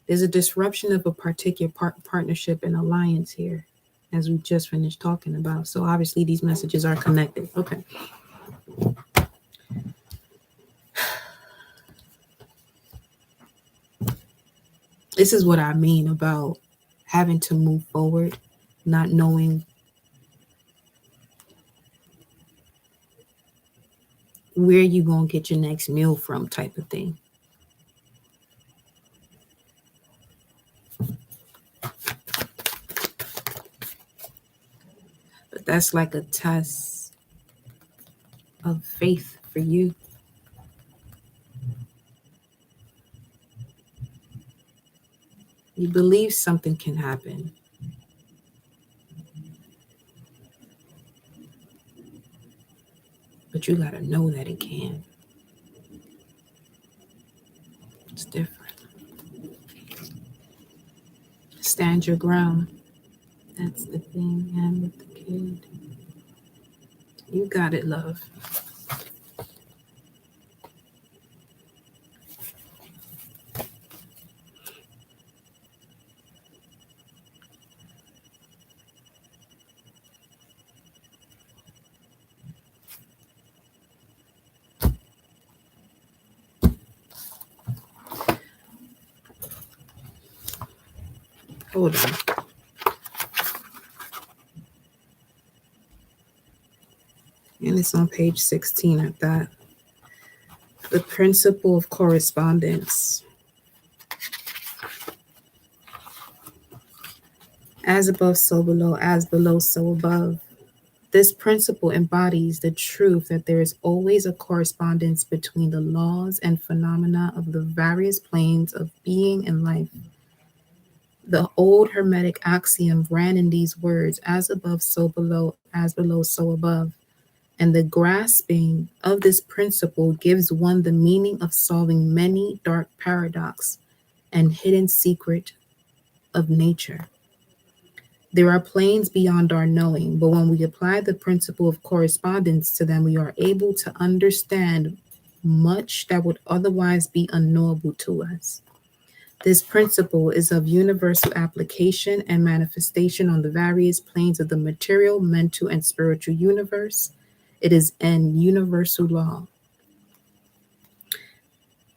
There's a disruption of a particular partnership and alliance here, as we just finished talking about. So obviously these messages are connected. Okay. This is what I mean about having to move forward, not knowing where you gonna get your next meal from, type of thing. But that's like a test of faith for you. You believe something can happen, but you gotta know that it can. It's different. Stand your ground. That's the thing. And with the kid, you got it, love. Hold on. And it's on page 16 at that. The principle of correspondence. As above, so below. As below, so above. This principle embodies the truth that there is always a correspondence between the laws and phenomena of the various planes of being and life. The old Hermetic axiom ran in these words: as above, so below, as below, so above. And the grasping of this principle gives one the meaning of solving many dark paradox and hidden secret of nature. There are planes beyond our knowing, but when we apply the principle of correspondence to them, we are able to understand much that would otherwise be unknowable to us. This principle is of universal application and manifestation on the various planes of the material, mental, and spiritual universe. It is an universal law.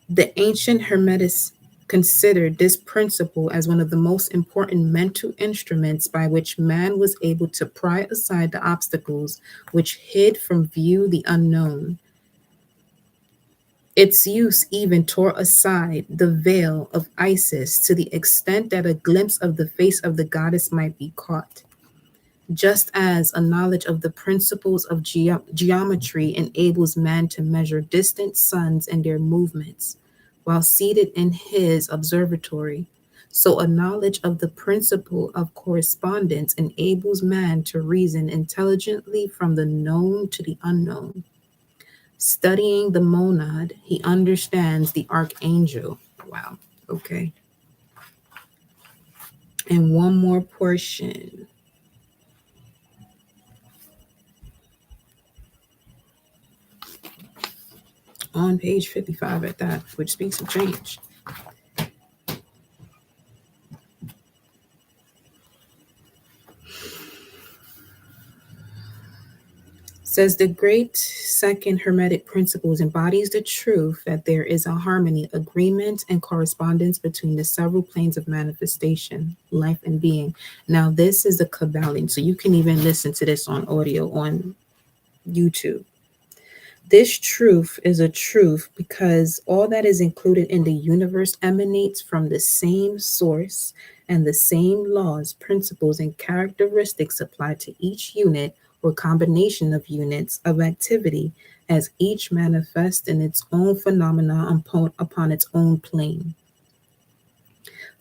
The ancient Hermetists considered this principle as one of the most important mental instruments by which man was able to pry aside the obstacles which hid from view the unknown. Its use even tore aside the veil of Isis to the extent that a glimpse of the face of the goddess might be caught. Just as a knowledge of the principles of geometry enables man to measure distant suns and their movements while seated in his observatory, so a knowledge of the principle of correspondence enables man to reason intelligently from the known to the unknown. Studying the monad, he understands the archangel. Wow, okay. And one more portion. On page 55 at that, which speaks of change. Says the great second Hermetic principles embodies the truth that there is a harmony, agreement, and correspondence between the several planes of manifestation, life, and being. Now, this is the Kabbalion, so you can even listen to this on audio on YouTube. This truth is a truth because all that is included in the universe emanates from the same source, and the same laws, principles, and characteristics apply to each unit or combination of units of activity as each manifests in its own phenomena upon its own plane.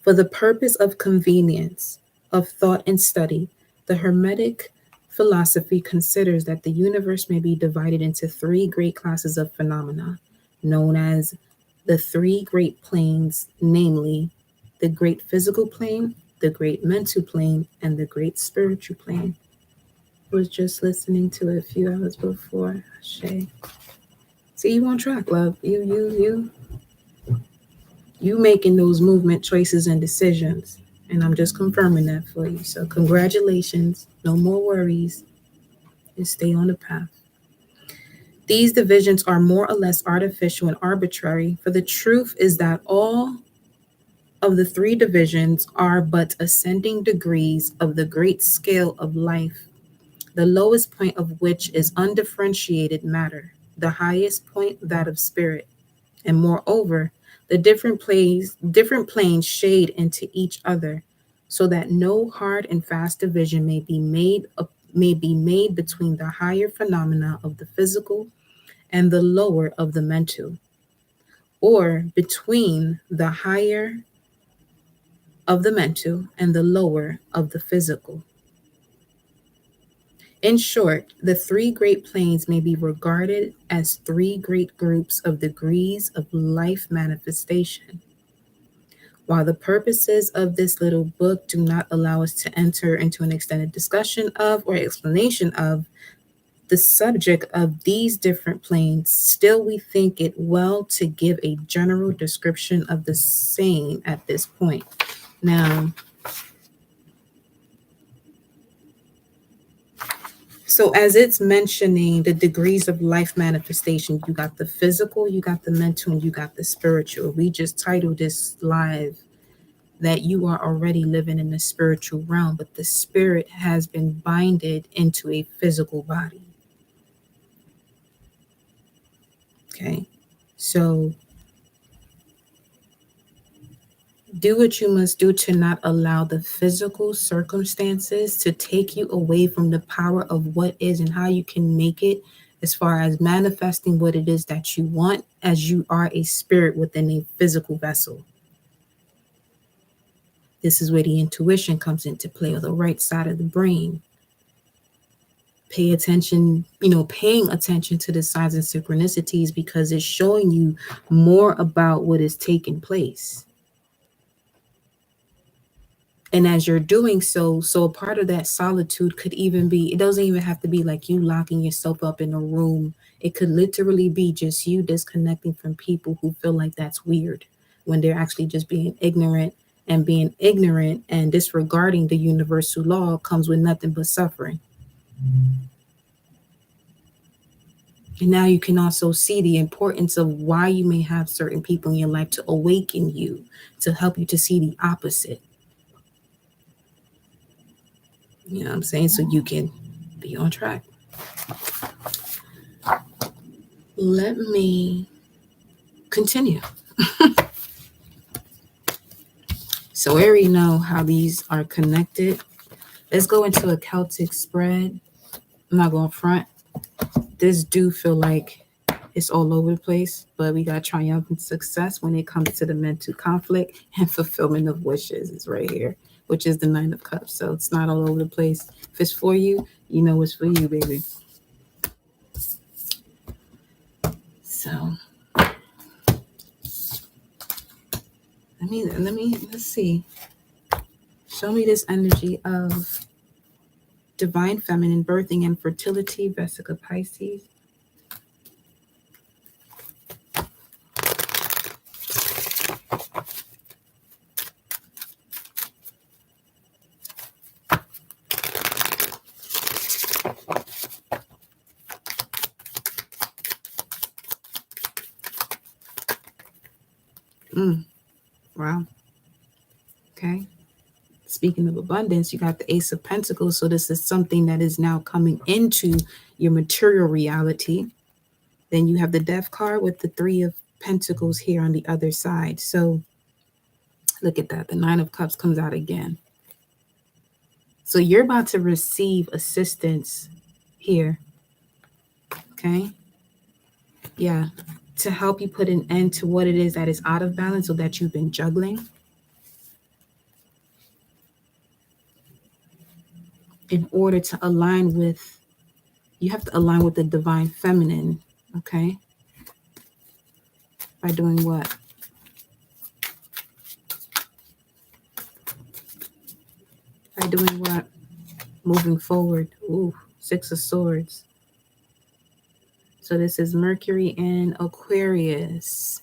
For the purpose of convenience, of thought and study, the Hermetic philosophy considers that the universe may be divided into three great classes of phenomena, known as the three great planes, namely the great physical plane, the great mental plane, and the great spiritual plane. I was just listening to it a few hours before. Shay. See, you on track, love. You. You making those movement choices and decisions. And I'm just confirming that for you. So congratulations. No more worries. Just stay on the path. These divisions are more or less artificial and arbitrary, for the truth is that all of the three divisions are but ascending degrees of the great scale of life, the lowest point of which is undifferentiated matter, the highest point that of spirit. And moreover, the different planes shade into each other, so that no hard and fast division may be made between the higher phenomena of the physical and the lower of the mental, or between the higher of the mental and the lower of the physical. In short, the three great planes may be regarded as three great groups of degrees of life manifestation. While the purposes of this little book do not allow us to enter into an extended discussion of or explanation of the subject of these different planes, still we think it well to give a general description of the same at this point. Now, so as it's mentioning the degrees of life manifestation, you got the physical, you got the mental, and you got the spiritual. We just titled this live that you are already living in the spiritual realm, but the spirit has been binded into a physical body. Okay, so do what you must do to not allow the physical circumstances to take you away from the power of what is and how you can make it, as far as manifesting what it is that you want, as you are a spirit within a physical vessel. This is where the intuition comes into play, or the right side of the brain. Pay attention, paying attention to the signs and synchronicities, because it's showing you more about what is taking place. And as you're doing so a part of that solitude could even be, it doesn't even have to be like you locking yourself up in a room. It could literally be just you disconnecting from people who feel like that's weird, when they're actually just being ignorant. And being ignorant and disregarding the universal law comes with nothing but suffering. And now you can also see the importance of why you may have certain people in your life to awaken you, to help you to see the opposite. You know what I'm saying? So you can be on track. Let me continue. So we already know how these are connected. Let's go into a Celtic spread. I'm not going front. This do feel like it's all over the place, but we got triumphant success when it comes to the mental conflict and fulfillment of wishes. It's right here, which is the Nine of Cups. So it's not all over the place. If it's for you, you know it's for you, baby. So let's see. Show me this energy of divine feminine birthing and fertility, Vesica Pisces. Wow. Okay. Speaking of abundance, you got the Ace of Pentacles. So this is something that is now coming into your material reality. Then you have the Death card with the Three of Pentacles here on the other side. So look at that. The Nine of Cups comes out again. So you're about to receive assistance here. Okay. Yeah. To help you put an end to what it is that is out of balance, or that you've been juggling. In order to align with, you have to align with the divine feminine. Okay. By doing what? By doing what? Moving forward. Ooh, Six of Swords. So this is Mercury and Aquarius.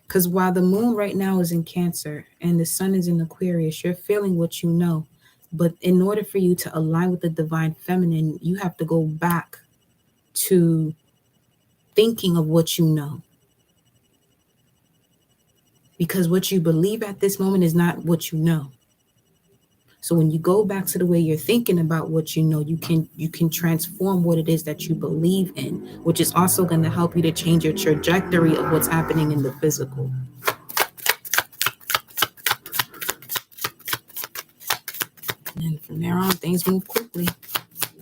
Because while the moon right now is in Cancer and the sun is in Aquarius, you're feeling what you know. But in order for you to align with the divine feminine, you have to go back to thinking of what you know. Because what you believe at this moment is not what you know. So when you go back to the way you're thinking about what you know, you can transform what it is that you believe in, which is also going to help you to change your trajectory of what's happening in the physical. And from there on, things move quickly.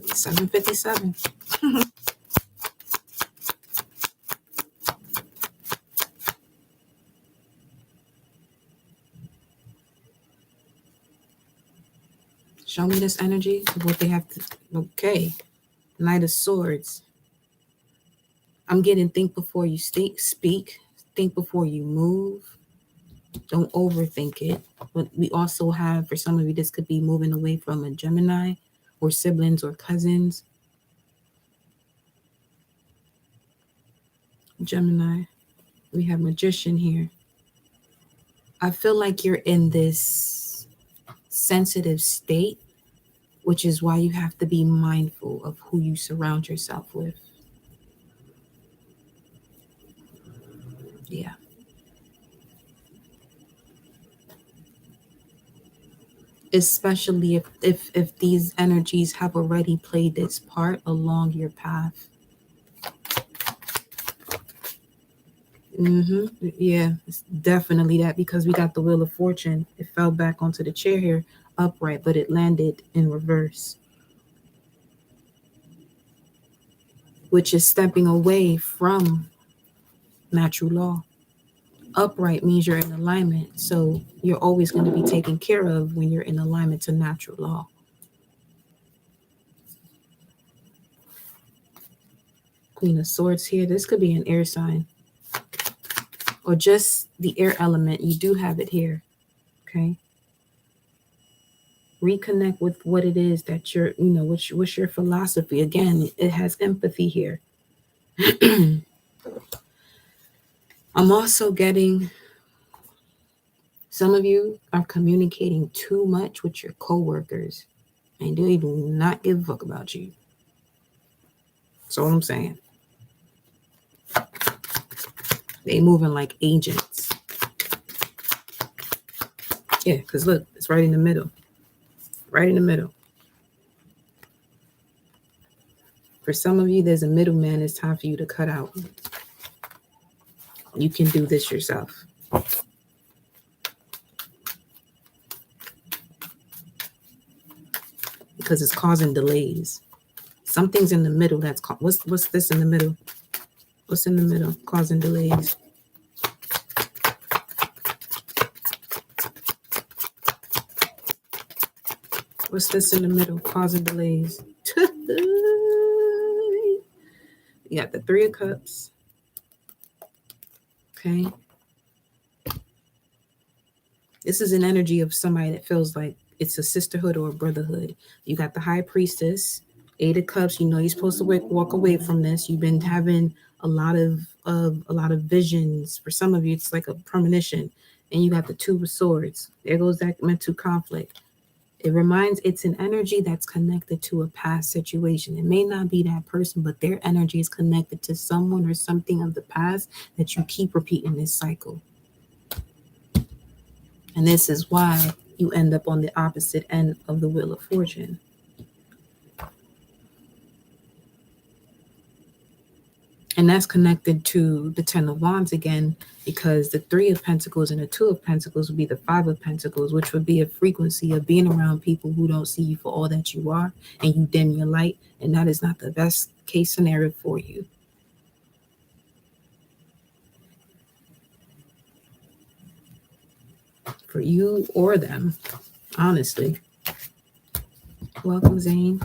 7:57. Show me this energy of what they have to. Okay. Knight of Swords. I'm getting think before you speak. Think before you move. Don't overthink it. But we also have, for some of you, this could be moving away from a Gemini or siblings or cousins. Gemini. We have Magician here. I feel like you're in this sensitive state, which is why you have to be mindful of who you surround yourself with. Yeah. Especially if these energies have already played its part along your path. Yeah, it's definitely that, because we got the Wheel of Fortune. It fell back onto the chair here upright, but it landed in reverse, which is stepping away from natural law. Upright means you're in alignment, so you're always going to be taken care of when you're in alignment to natural law. Queen of Swords here. This could be an air sign or just the air element. You do have it here. Okay. Reconnect with what it is that you're, what's your philosophy. Again, it has empathy here. I'm also getting some of you are communicating too much with your coworkers and they do not give a fuck about you. That's all I'm saying. They moving like agents. Yeah, because look, it's right in the middle. Right in the middle. For some of you, there's a middleman. It's time for you to cut out. You can do this yourself. Because it's causing delays. Something's in the middle that's what's this in the middle? What's in the middle causing delays? What's this in the middle causing delays? You got the Three of Cups. Okay. This is an energy of somebody that feels like it's a sisterhood or a brotherhood. You got the High Priestess, Eight of Cups. You know you're supposed to walk away from this. You've been having a lot of visions. For some of you, it's like a premonition. And you got the Two of Swords. There goes that mental conflict. It reminds, it's an energy that's connected to a past situation. It may not be that person, but their energy is connected to someone or something of the past that you keep repeating this cycle. And this is why you end up on the opposite end of the Wheel of Fortune. And that's connected to the Ten of Wands again, because the Three of Pentacles and the Two of Pentacles would be the Five of Pentacles, which would be a frequency of being around people who don't see you for all that you are, and you dim your light. And that is not the best case scenario for you. For you or them, honestly. Welcome, Zane.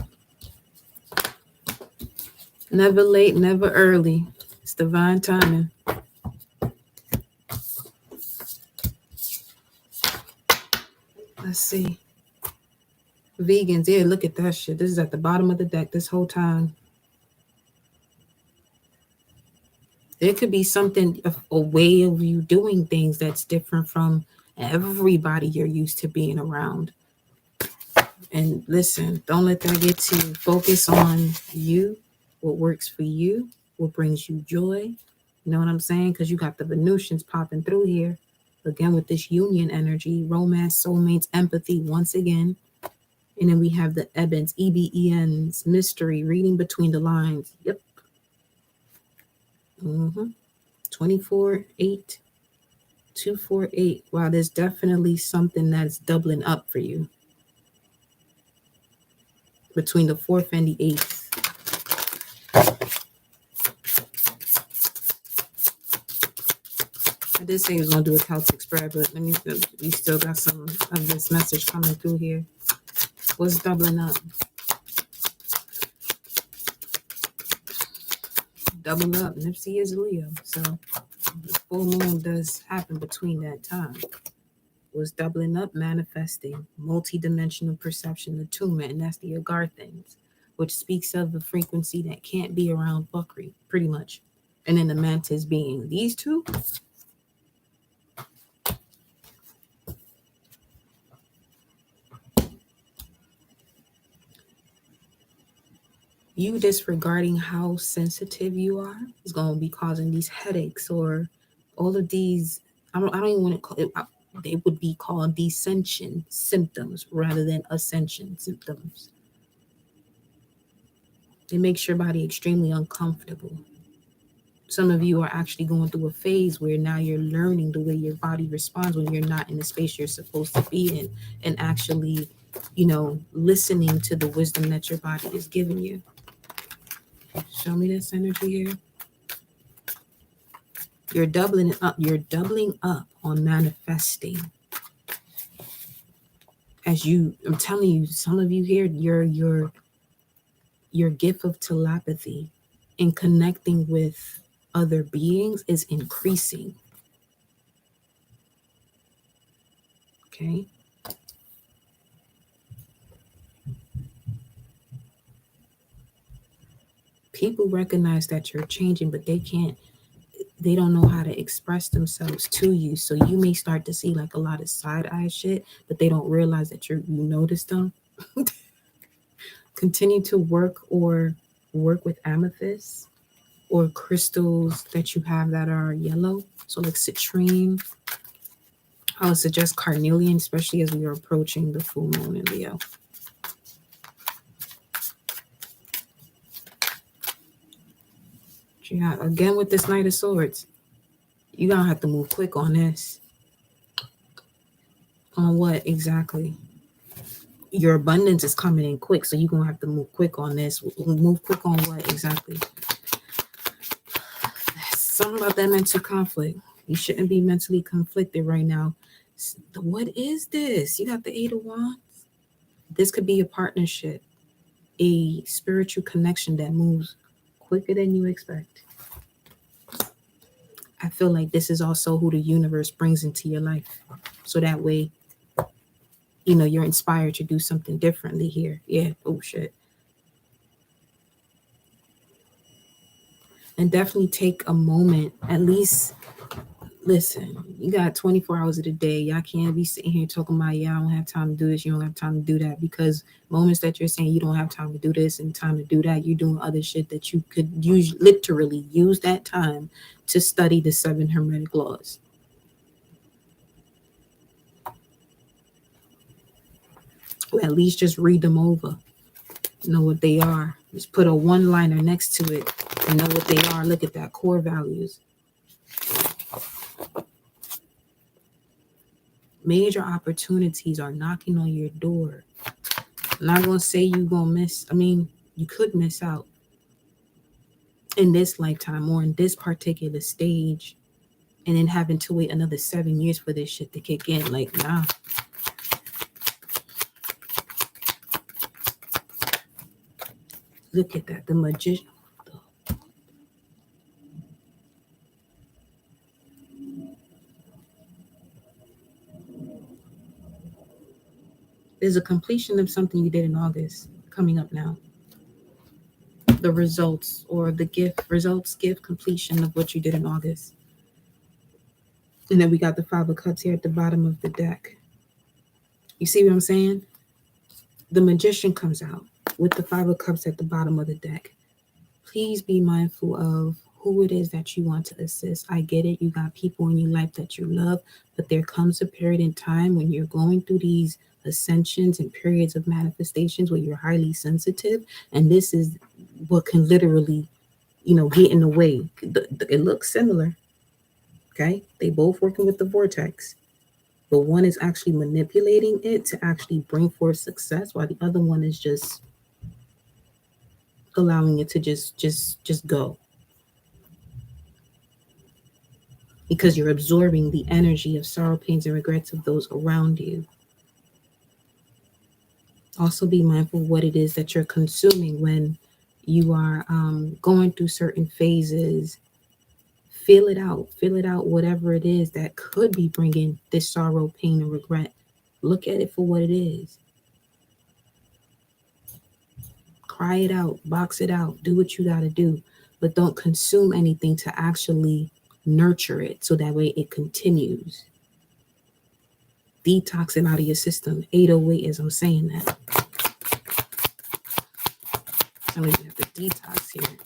Never late, never early. It's divine timing. Let's see. Vegans, yeah, look at that shit. This is at the bottom of the deck this whole time. There could be something, a way of you doing things that's different from everybody you're used to being around. And listen, don't let that get to you. Focus on you, what works for you, what brings you joy. You know what I'm saying? Because you got the Venusians popping through here. Again, with this union energy, romance, soulmates, empathy, once again. And then we have the Ebens, EBENs, mystery, reading between the lines. Yep. 24, 8, 248. Wow, there's definitely something that's doubling up for you between the 4th and the 8th. I did say I was going to do a Celtic spread, but let me, we still got some of this message coming through here. What's doubling up? Double up. Nipsey is Leo. So the full moon does happen between that time. Was doubling up, manifesting, multi-dimensional perception, attunement, and that's the Agarthans, which speaks of the frequency that can't be around fuckery, pretty much. And then the mantis being these two. You disregarding how sensitive you are is going to be causing these headaches or all of these. I don't even want to call it. They would be called descension symptoms rather than ascension symptoms. It makes your body extremely uncomfortable. Some of you are actually going through a phase where now you're learning the way your body responds when you're not in the space you're supposed to be in, and actually, listening to the wisdom that your body is giving you. Show me this energy here. You're doubling up. You're doubling up on manifesting. I'm telling you, some of you here, your gift of telepathy and connecting with other beings is increasing. Okay. People recognize that you're changing, but they don't know how to express themselves to you. So you may start to see like a lot of side eye shit, but they don't realize that you noticed them. Continue to work with amethyst or crystals that you have that are yellow. So like citrine. I would suggest carnelian, especially as we are approaching the full moon in Leo. Yeah, again with this Knight of Swords, you're going to have to move quick on this. On what exactly? Your abundance is coming in quick, so you're going to have to move quick on this. Move quick on what exactly? Something about that mental conflict. You shouldn't be mentally conflicted right now. What is this? You got the 8 of Wands. This could be a partnership, a spiritual connection that moves quicker than you expect. I feel like this is also who the universe brings into your life. So that way, you're inspired to do something differently here. Yeah. Oh, shit. And definitely take a moment, at least, listen, you got 24 hours of the day. Y'all can't be sitting here talking about, I don't have time to do this. You don't have time to do that, because moments that you're saying you don't have time to do this and time to do that, you're doing other shit that you could literally use that time to study the 7 Hermetic laws. Or at least just read them over. Know what they are. Just put a one-liner next to it and know what they are. Look at that, core values. Major opportunities are knocking on your door. I'm not going to say you're going to miss. You could miss out in this lifetime or in this particular stage, and then having to wait another 7 years for this shit to kick in. Like, nah. Look at that. The magician. There's a completion of something you did in August coming up now. the results or the gift completion of what you did in August. And then we got the Five of Cups here at the bottom of the deck. You see what I'm saying? The Magician comes out with the Five of Cups at the bottom of the deck. Please be mindful of who it is that you want to assist. I get it. You got people in your life that you love, but there comes a period in time when you're going through these ascensions and periods of manifestations where you're highly sensitive. And this is what can literally, get in the way. It looks similar. Okay. They both working with the vortex, but one is actually manipulating it to actually bring forth success, while the other one is just allowing it to just go, because you're absorbing the energy of sorrow, pains, and regrets of those around you. Also be mindful of what it is that you're consuming when you are going through certain phases. Feel it out, whatever it is that could be bringing this sorrow, pain, and regret. Look at it for what it is. Cry it out, box it out, do what you got to do, but don't consume anything to actually nurture it so that way it continues. Detox it out of your system. 808 as I'm saying that. So we have to detox here.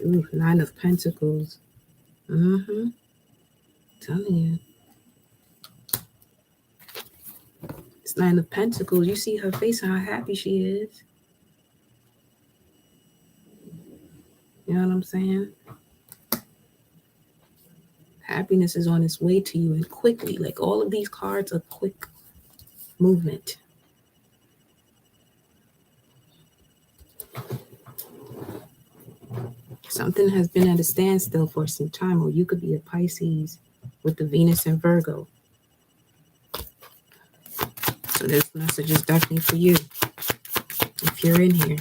Ooh, Nine of Pentacles. Telling you. It's Nine of Pentacles. You see her face and how happy she is. You know what I'm saying? Happiness is on its way to you, and quickly. Like all of these cards are quick movement. Something has been at a standstill for some time, or you could be a Pisces with the Venus and Virgo. So this message is definitely for you if you're in here.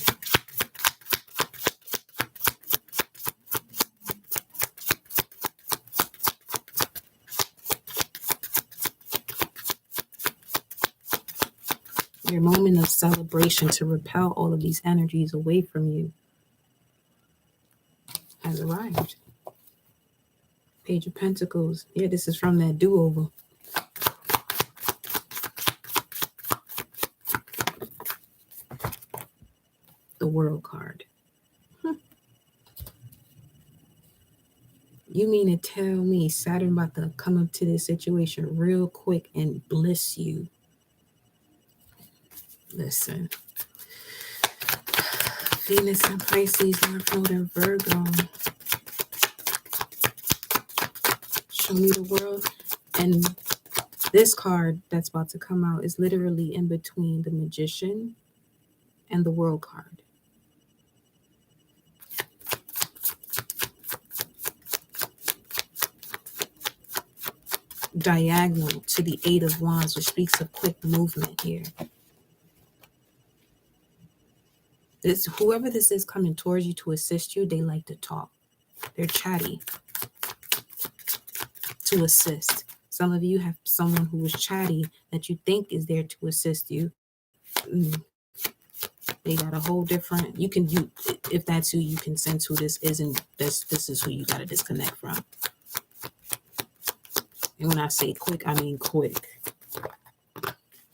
Your moment of celebration to repel all of these energies away from you has arrived. Page of Pentacles. Yeah, this is from that do-over. The World card. You mean to tell me Saturn about to come up to this situation real quick and bliss you? Listen. Venus and Pisces, North Node and Virgo. Show me the world. And this card that's about to come out is literally in between the Magician and the World card. Diagonal to the Eight of Wands, which speaks of quick movement here. Whoever this is coming towards you to assist you, they like to talk. They're chatty to assist. Some of you have someone who is chatty that you think is there to assist you. They got a whole different, if that's who, you can sense who this is, and this is who you got to disconnect from. And when I say quick, I mean quick.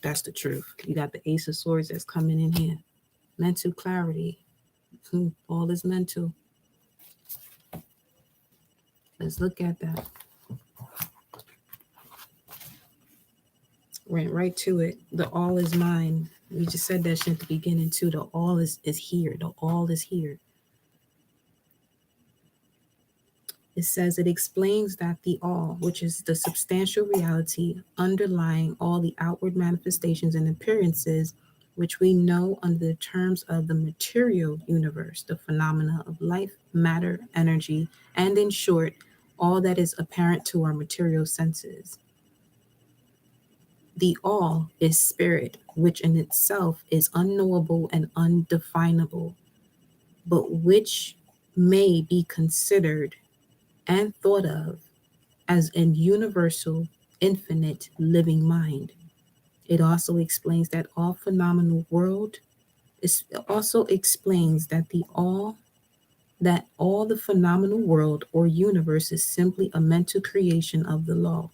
That's the truth. You got the Ace of Swords that's coming in here. Mental clarity. All is mental. Let's look at that. Went right to it. The all is mine. We just said that shit at the beginning too. The all is here. The all is here. It says it explains that the all, which is the substantial reality underlying all the outward manifestations and appearances, which we know under the terms of the material universe, the phenomena of life, matter, energy, and in short, all that is apparent to our material senses. The all is spirit, which in itself is unknowable and undefinable, but which may be considered and thought of as an universal, infinite living mind. It also explains that all phenomenal world is also explains that all the phenomenal world or universe is simply a mental creation of the law,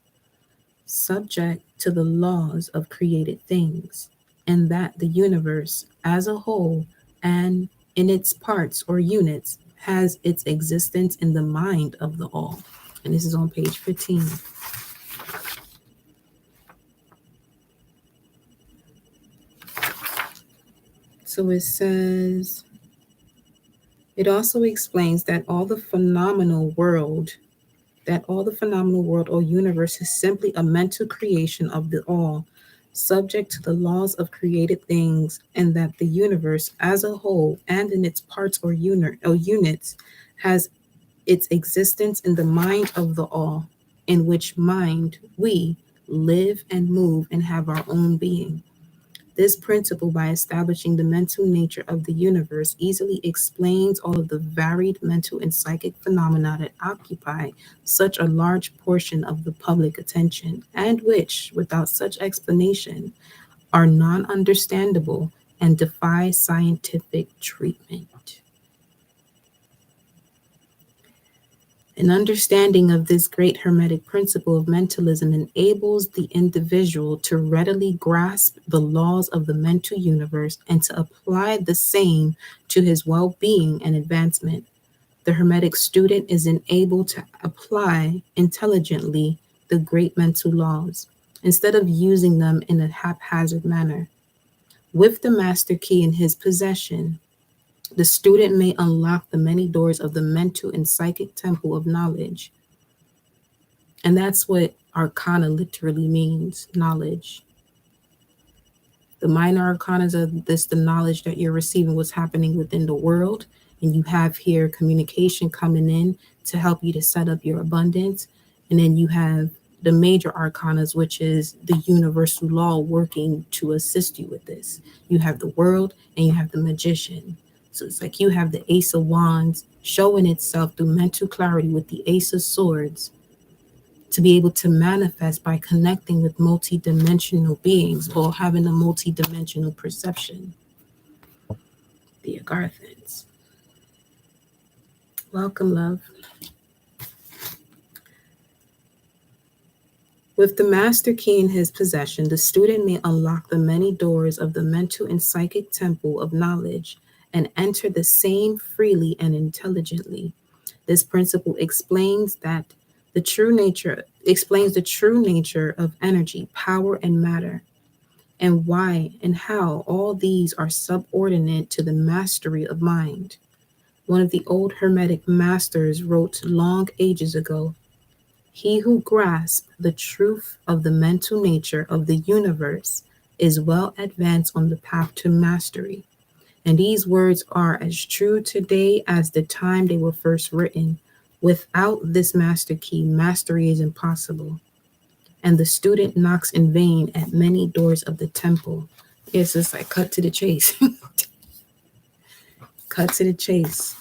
subject to the laws of created things, and that the universe as a whole and in its parts or units has its existence in the mind of the all. And this is on page 15. So it says, it also explains that all the phenomenal world or universe is simply a mental creation of the all, subject to the laws of created things, and that the universe as a whole and in its parts or units has its existence in the mind of the all, in which mind we live and move and have our own being. This principle, by establishing the mental nature of the universe, easily explains all of the varied mental and psychic phenomena that occupy such a large portion of the public attention, and which, without such explanation, are non understandable and defy scientific treatment. An understanding of this great Hermetic principle of mentalism enables the individual to readily grasp the laws of the mental universe and to apply the same to his well being and advancement. The Hermetic student is enabled to apply intelligently the great mental laws instead of using them in a haphazard manner. With the master key in his possession, the student may unlock the many doors of the mental and psychic temple of knowledge. And that's what arcana literally means, knowledge. The minor arcanas are this the knowledge that you're receiving what's happening within the world. And you have here communication coming in to help you to set up your abundance. And then you have the major arcanas, which is the universal law working to assist you with this. You have the world and you have the magician. So it's like you have the Ace of Wands showing itself through mental clarity with the Ace of Swords to be able to manifest by connecting with multidimensional beings or having a multidimensional perception. The Agarthans. Welcome, love. With the master key in his possession, the student may unlock the many doors of the mental and psychic temple of knowledge and enter the same freely and intelligently. This principle explains the true nature of energy, power, and matter, and why and how all these are subordinate to the mastery of mind. One of the old Hermetic masters wrote long ages ago, "He who grasps the truth of the mental nature of the universe is well advanced on the path to mastery." And these words are as true today as the time they were first written. Without this master key, mastery is impossible. And the student knocks in vain at many doors of the temple. It's just like cut to the chase. Cut to the chase.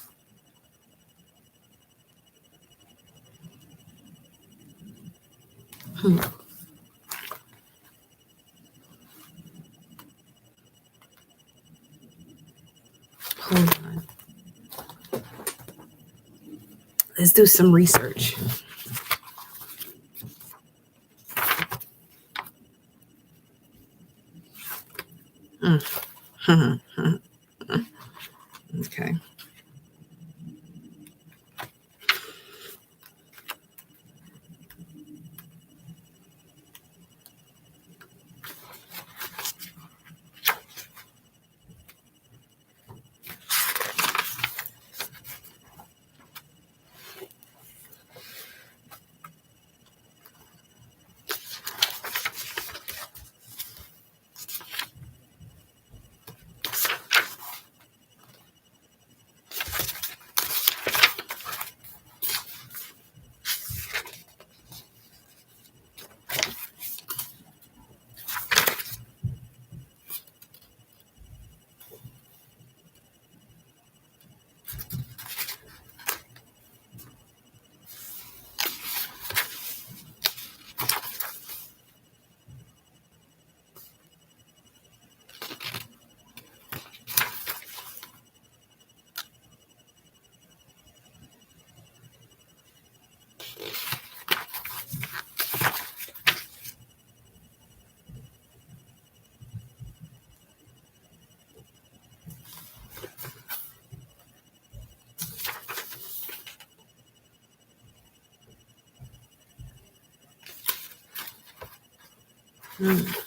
Hmm. Hold on. Let's do some research. Okay. Mm.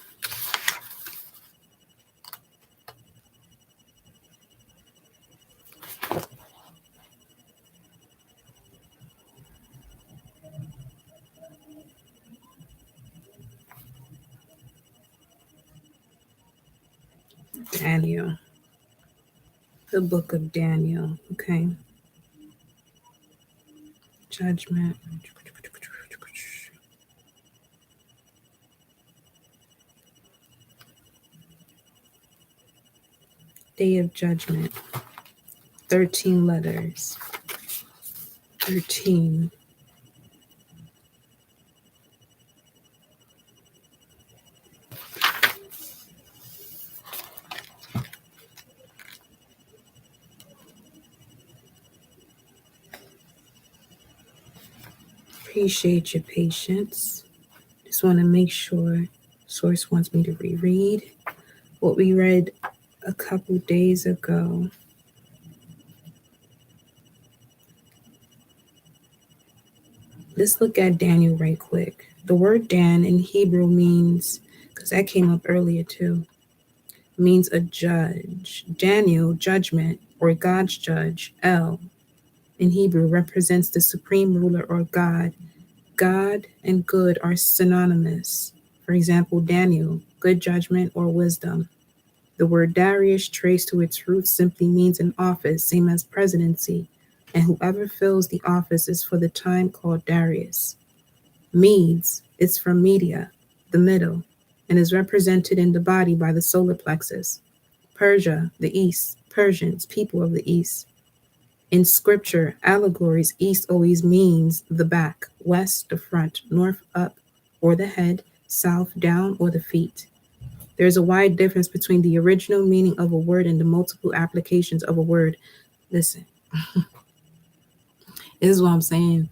Daniel. The book of Daniel. Okay. Judgment. Day of Judgment. 13 letters. 13. Appreciate your patience. Just want to make sure Source wants me to reread what we read a couple days ago. Let's look at Daniel right quick. The word Dan in Hebrew means, because that came up earlier too, means a judge. Daniel, judgment, or God's judge. El in Hebrew represents the supreme ruler or God. God and good are synonymous. For example, Daniel, good judgment or wisdom. The word Darius, traced to its roots, simply means an office, same as presidency, and whoever fills the office is for the time called Darius. Medes, it's from media, the middle, and is represented in the body by the solar plexus. Persia, the east, Persians, people of the east. In scripture, allegories, east always means the back, west, the front, north, up, or the head, south, down, or the feet. There's a wide difference between the original meaning of a word and the multiple applications of a word. Listen, this is what I'm saying.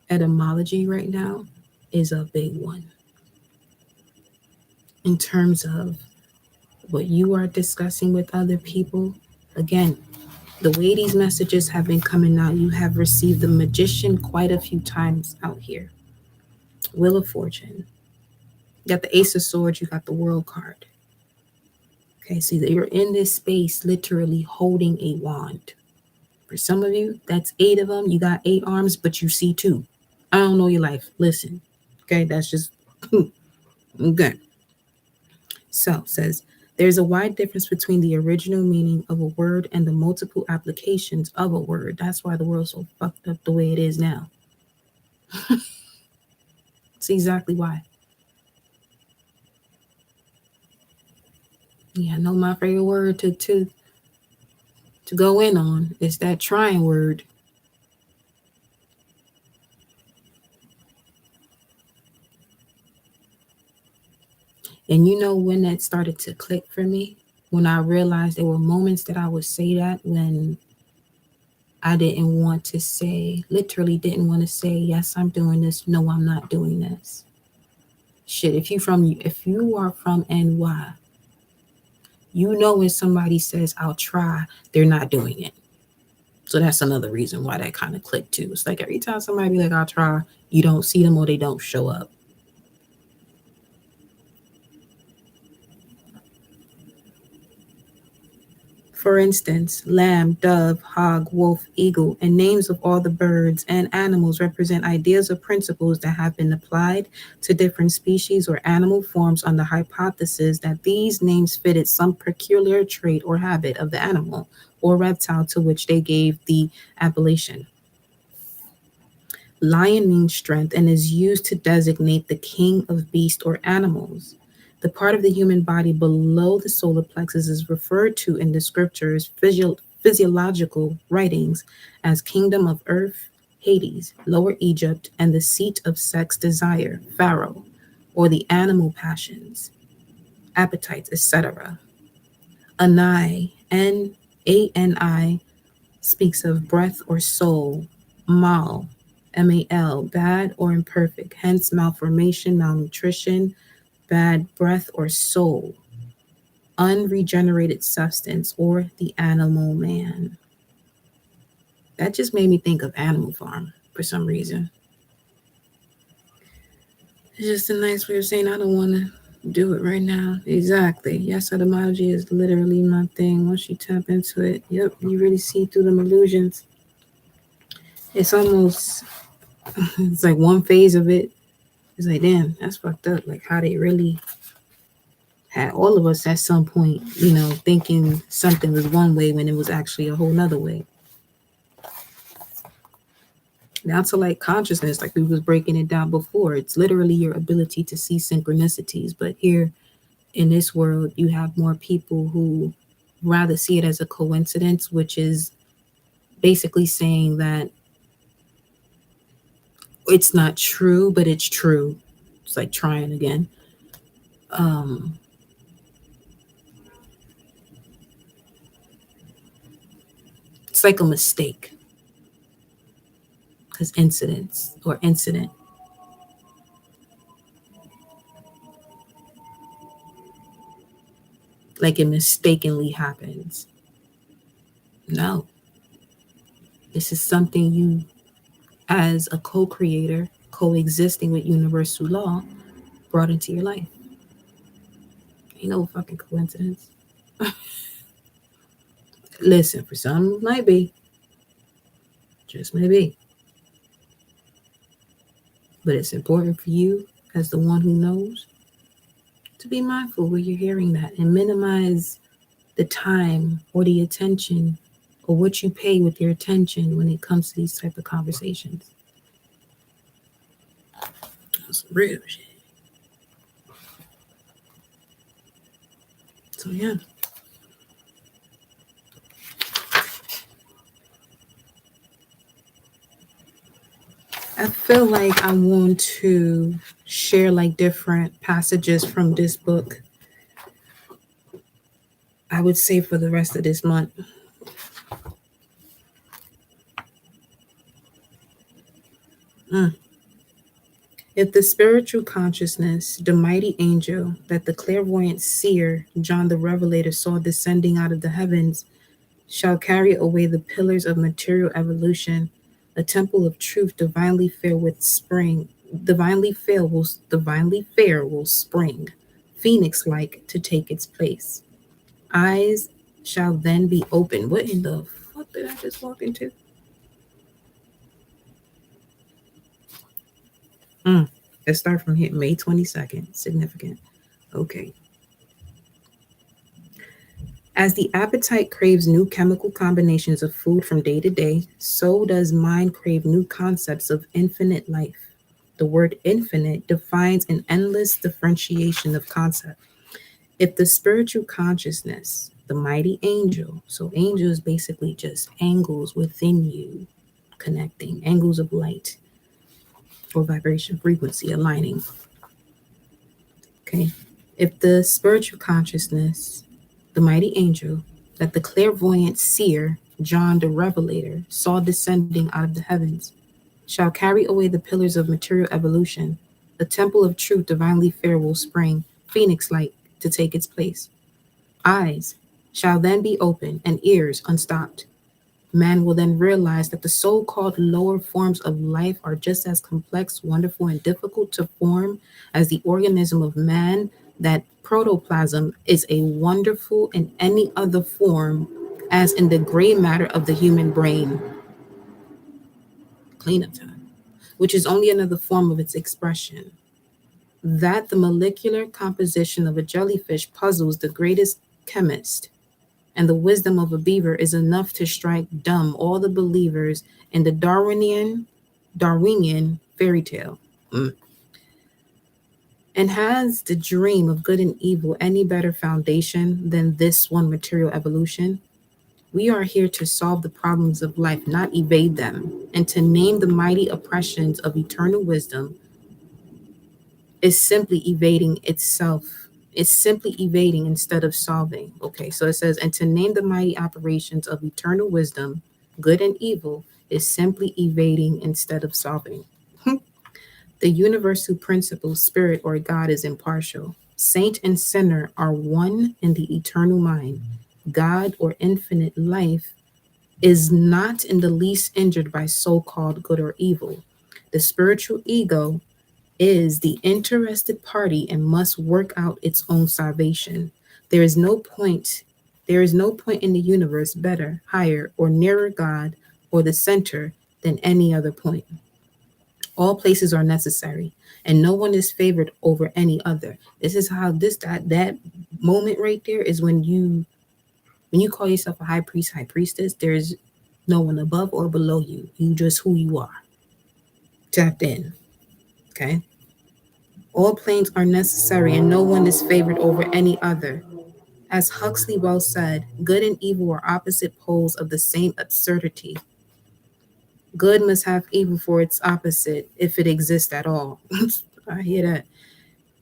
Etymology right now is a big one. In terms of what you are discussing with other people, again, the way these messages have been coming out, you have received the magician quite a few times out here. Wheel of Fortune. You got the Ace of Swords, you got the World card. Okay, so you're in this space literally holding a wand. For some of you, that's 8 of them. You got 8 arms, but you see 2. I don't know your life. Listen. Okay, that's just okay. So it says there's a wide difference between the original meaning of a word and the multiple applications of a word. That's why the world's so fucked up the way it is now. See exactly why. Yeah, I know my favorite word to go in on is that trying word. And you know when that started to click for me? When I realized there were moments that I would say that when I didn't want to say, literally didn't want to say, yes, I'm doing this. No, I'm not doing this. Shit, if you are from NY, you know when somebody says I'll try, they're not doing it. So that's another reason why that kind of clicked too. It's like every time somebody be like, I'll try, you don't see them or they don't show up. For instance, lamb, dove, hog, wolf, eagle, and names of all the birds and animals represent ideas or principles that have been applied to different species or animal forms on the hypothesis that these names fitted some peculiar trait or habit of the animal or reptile to which they gave the appellation. Lion means strength and is used to designate the king of beasts or animals. The part of the human body below the solar plexus is referred to in the scriptures physiological writings as kingdom of earth, Hades, lower Egypt, and the seat of sex desire, Pharaoh, or the animal passions, appetites, etc. Anai, Ani, speaks of breath or soul, mal, mal, bad or imperfect, hence malformation, malnutrition, bad breath or soul, unregenerated substance, or the animal man. That just made me think of Animal Farm for some reason. It's just a nice way of saying I don't want to Do it right now. Exactly. Yes, etymology is literally my thing. Once you tap into it, yep, you really see through them illusions. It's almost, it's like one phase of it. It's like, damn, that's fucked up. Like how they really had all of us at some point, thinking something was one way when it was actually a whole nother way. Down to like consciousness, like we was breaking it down before. It's literally your ability to see synchronicities. But here in this world, you have more people who rather see it as a coincidence, which is basically saying that it's not true, but it's true. It's like trying again. Um, it's like a mistake because incidents or incident, like it mistakenly happens. No, this is something you, as a co creator, coexisting with universal law, brought into your life. Ain't no fucking coincidence. Listen, for some, it might be, just maybe. But it's important for you, as the one who knows, to be mindful where you're hearing that and minimize the time or the attention or what you pay with your attention when it comes to these type of conversations. That's real shit. So yeah. I feel like I want to share like different passages from this book. I would say for the rest of this month. Mm. If the spiritual consciousness, the mighty angel that the clairvoyant seer John the Revelator saw descending out of the heavens, shall carry away the pillars of material evolution, a temple of truth divinely fair will spring, phoenix like to take its place. Eyes shall then be open. What in the fuck did I just walk into? Let's start from here. May 22nd. Significant. Okay. As the appetite craves new chemical combinations of food from day to day, so does mind crave new concepts of infinite life. The word infinite defines an endless differentiation of concept. If the spiritual consciousness, the mighty angel, so angel is basically just angles within you, connecting, angles of light or vibration frequency aligning. Okay. If the spiritual consciousness, the mighty angel, that the clairvoyant seer, John the Revelator, saw descending out of the heavens, shall carry away the pillars of material evolution, the temple of truth divinely fair will spring, phoenix like to take its place. Eyes shall then be open and ears unstopped. Man will then realize that the so called lower forms of life are just as complex, wonderful, and difficult to form as the organism of man, that protoplasm is a wonderful in any other form, as in the gray matter of the human brain. Cleanup time, which is only another form of its expression. That the molecular composition of a jellyfish puzzles the greatest chemist, and the wisdom of a beaver is enough to strike dumb all the believers in the Darwinian fairy tale. Mm. And has the dream of good and evil any better foundation than this one material evolution? We are here to solve the problems of life, not evade them, and to name the mighty oppressions of eternal wisdom is simply evading itself. It's simply evading instead of solving. Okay, so it says, and to name the mighty operations of eternal wisdom, good and evil, is simply evading instead of solving. The universal principle, spirit, or God is impartial. Saint and sinner are one in the eternal mind. God, or infinite life, is not in the least injured by so called good or evil. The spiritual ego is the interested party and must work out its own salvation. There is no point, there is no point in the universe better, higher, or nearer God or the center than any other point. All places are necessary, and no one is favored over any other. This is how that moment right there is when you call yourself a high priest, high priestess, there's no one above or below you. You just who you are. Tapped in. Okay. All planes are necessary and no one is favored over any other. As Huxley well said, good and evil are opposite poles of the same absurdity. Good must have evil for its opposite if it exists at all. I hear that.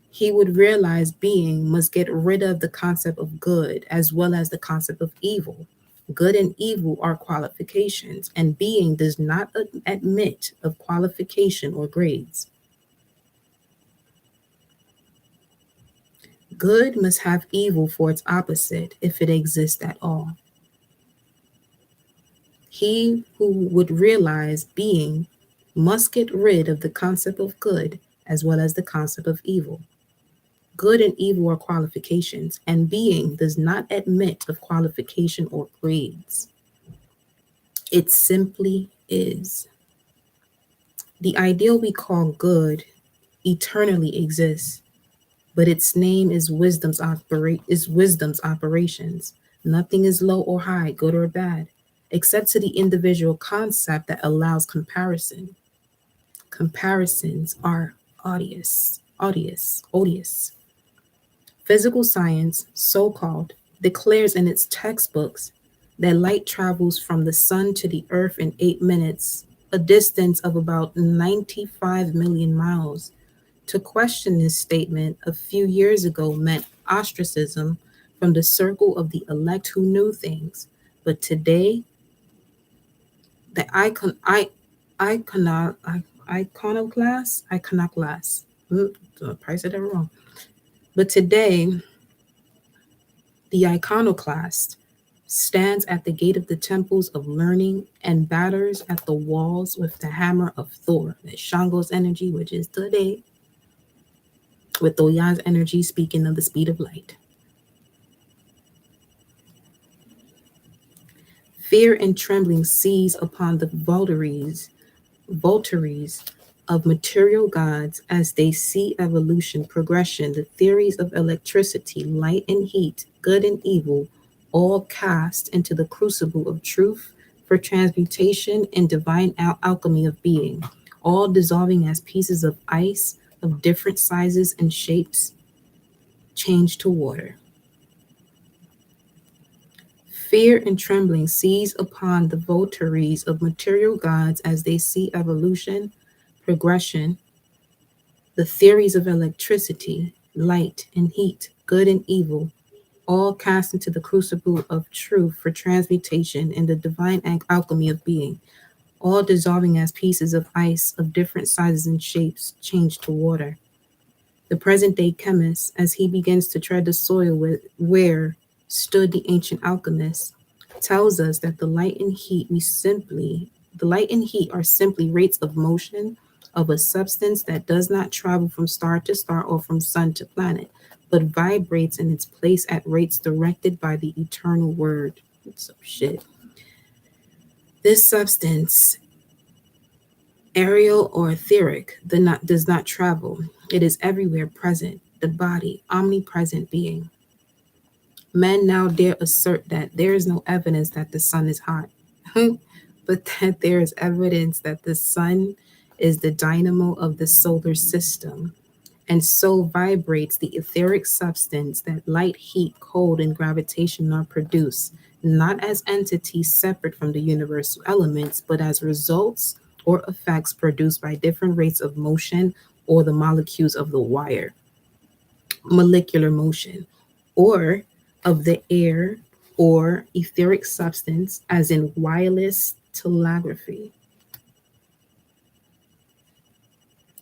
He would realize being must get rid of the concept of good as well as the concept of evil. Good and evil are qualifications, and being does not admit of qualification or grades. Good must have evil for its opposite if it exists at all. He who would realize being must get rid of the concept of good as well as the concept of evil. Good and evil are qualifications, and being does not admit of qualification or grades. It simply is. The ideal we call good eternally exists, but its name is wisdom's operations. Nothing is low or high, good or bad, except to the individual concept that allows comparison. Comparisons are odious. Physical science, so called, declares in its textbooks that light travels from the sun to the earth in 8 minutes, a distance of about 95 million miles. To question this statement a few years ago meant ostracism from the circle of the elect who knew things. But today, the iconoclast, probably said that wrong. But today, the iconoclast stands at the gate of the temples of learning and batters at the walls with the hammer of Thor, the Shango's energy, which is today, with Oya's energy speaking of the speed of light. Fear and trembling seize upon the votaries of material gods as they see evolution, progression, the theories of electricity, light and heat, good and evil, all cast into the crucible of truth for transmutation and divine alchemy of being, all dissolving as pieces of ice of different sizes and shapes change to water. Fear and trembling seize upon the votaries of material gods as they see evolution, progression, the theories of electricity, light and heat, good and evil, all cast into the crucible of truth for transmutation in the divine alchemy of being, all dissolving as pieces of ice of different sizes and shapes change to water. The present day chemist, as he begins to tread the soil where stood the ancient alchemists, tells us that the light and heat are simply rates of motion of a substance that does not travel from star to star or from sun to planet, but vibrates in its place at rates directed by the eternal word. So shit. This substance, aerial or etheric, does not travel. It is everywhere present, the body, omnipresent being. Men now dare assert that there is no evidence that the sun is hot, but that there is evidence that the sun is the dynamo of the solar system, and so vibrates the etheric substance that light, heat, cold, and gravitation are produced, not as entities separate from the universal elements, but as results or effects produced by different rates of motion or the molecules of the wire, molecular motion, or of the air or etheric substance, as in wireless telegraphy.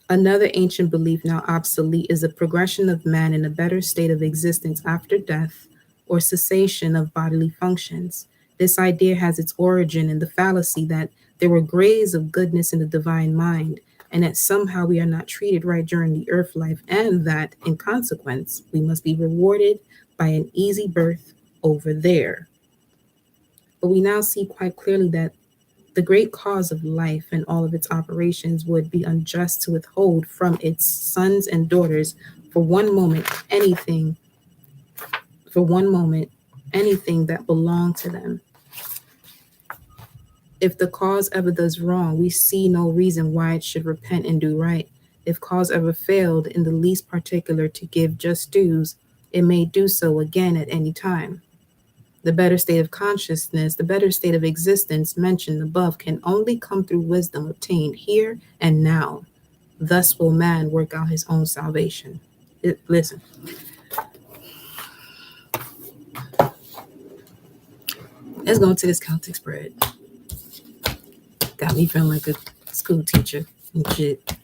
Another ancient belief now obsolete is the progression of man in a better state of existence after death or cessation of bodily functions. This idea has its origin in the fallacy that there were grades of goodness in the divine mind, and that somehow we are not treated right during the earth life, and that in consequence we must be rewarded by an easy birth over there. But we now see quite clearly that the great cause of life and all of its operations would be unjust to withhold from its sons and daughters for one moment anything, for one moment, anything that belonged to them. If the cause ever does wrong, we see no reason why it should repent and do right. If cause ever failed in the least particular to give just dues, it may do so again at any time. The better state of consciousness, the better state of existence mentioned above can only come through wisdom obtained here and now. Thus will man work out his own salvation. Listen, let's go into this Celtic spread. Got me feeling like a school teacher and shit.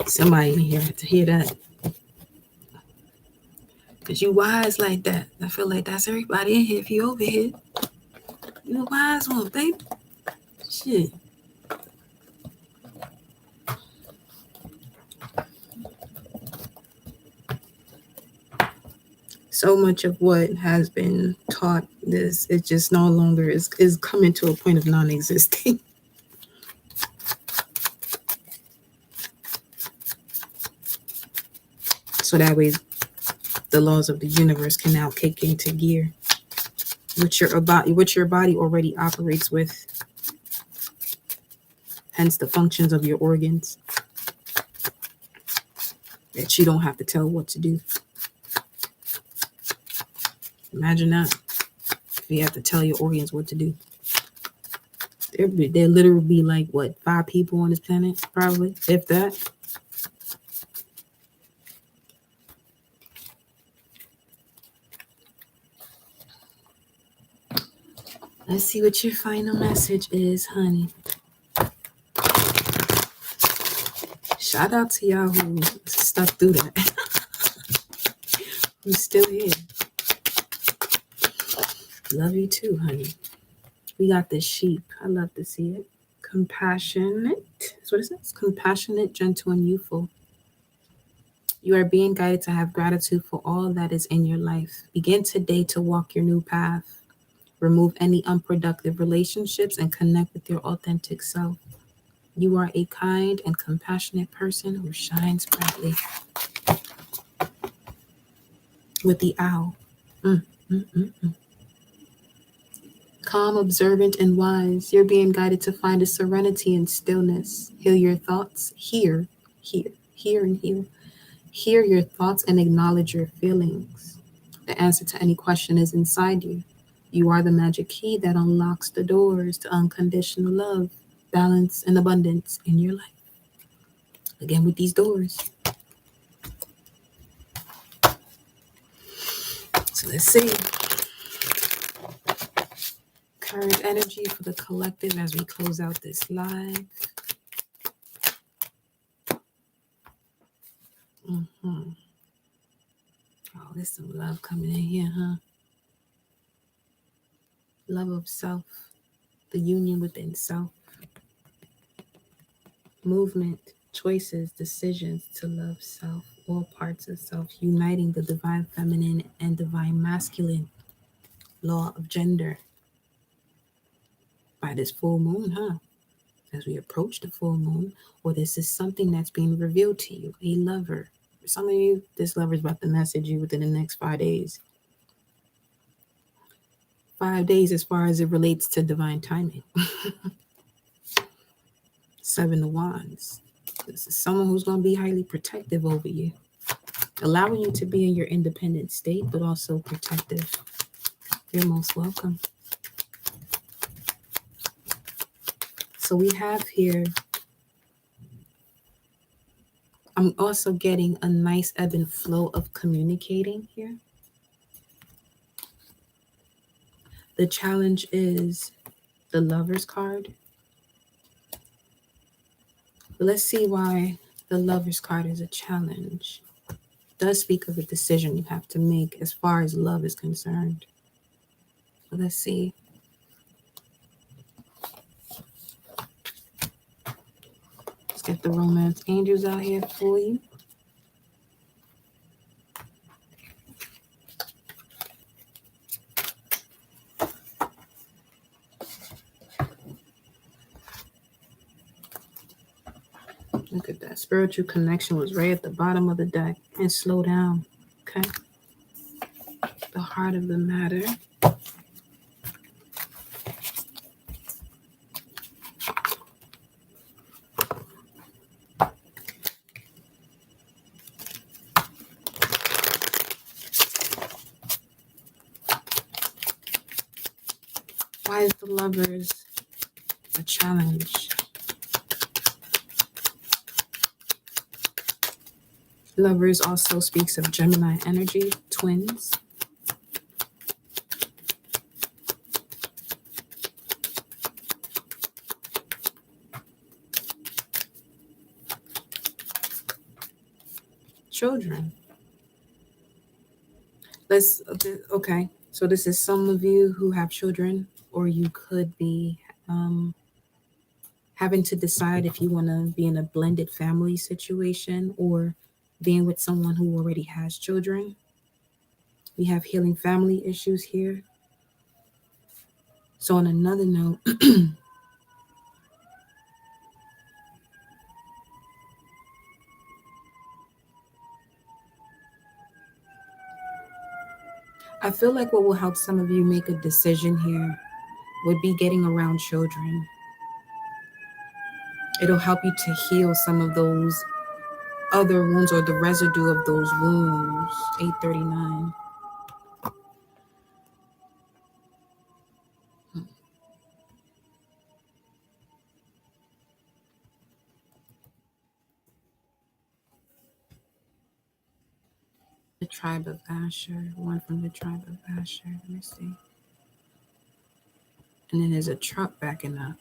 Somebody in here had to hear that. Cause you wise like that. I feel like that's everybody in here. If you over here, you a wise one, baby. Shit. So much of what has been taught, this it just no longer is coming to a point of non-existing. So that way the laws of the universe can now kick into gear, which your body already operates with, hence the functions of your organs that you don't have to tell what to do. Imagine that, if you have to tell your organs what to do. There literally be like, what, 5 people on this planet, probably, if that. Let's see what your final message is, honey. Shout out to y'all who stuck through that. Who's still here. Love you too, honey. We got this sheep. I love to see it. Compassionate. That's what it says. Compassionate, gentle, and youthful. You are being guided to have gratitude for all that is in your life. Begin today to walk your new path. Remove any unproductive relationships and connect with your authentic self. You are a kind and compassionate person who shines brightly. With the owl. Calm, observant, and wise. You're being guided to find a serenity and stillness. Heal your thoughts. Hear, and hear. Hear your thoughts and acknowledge your feelings. The answer to any question is inside you. You are the magic key that unlocks the doors to unconditional love, balance, and abundance in your life. Again, with these doors. So let's see. Current energy for the collective as we close out this live. Oh, there's some love coming in here, huh? Love of self, the union within self. Movement, choices, decisions to love self, all parts of self, uniting the divine feminine and divine masculine. Law of gender. By this full moon, huh? As we approach the full moon, or this is something that's being revealed to you, a lover. For some of you, this lover is about to message you within the next 5 days. 5 days as far as it relates to divine timing. 7 of Wands. This is someone who's going to be highly protective over you, allowing you to be in your independent state, but also protective. You're most welcome. So we have here, I'm also getting a nice ebb and flow of communicating here. The challenge is the Lover's card. But let's see why the Lover's card is a challenge. It does speak of a decision you have to make as far as love is concerned. So let's see. Get the romance angels out here for you. Look at that. Spiritual connection was right at the bottom of the deck. And slow down. Okay. The heart of the matter. Why is the Lovers a challenge? Lovers also speaks of Gemini energy, twins. Children. Okay. So this is some of you who have children, or you could be having to decide if you want to be in a blended family situation or being with someone who already has children. We have healing family issues here. So on another note, I feel like what will help some of you make a decision here would be getting around children. It'll help you to heal some of those other wounds or the residue of those wounds. 839. The tribe of Asher, one from the tribe of Asher. Let me see. And then there's a truck backing up.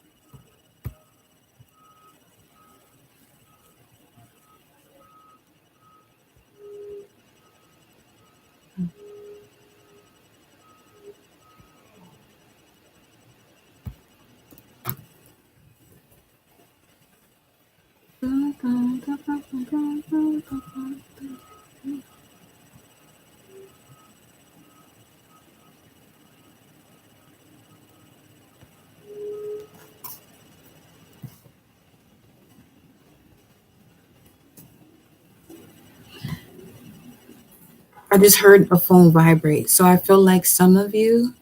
I just heard a phone vibrate. So I feel like some of you,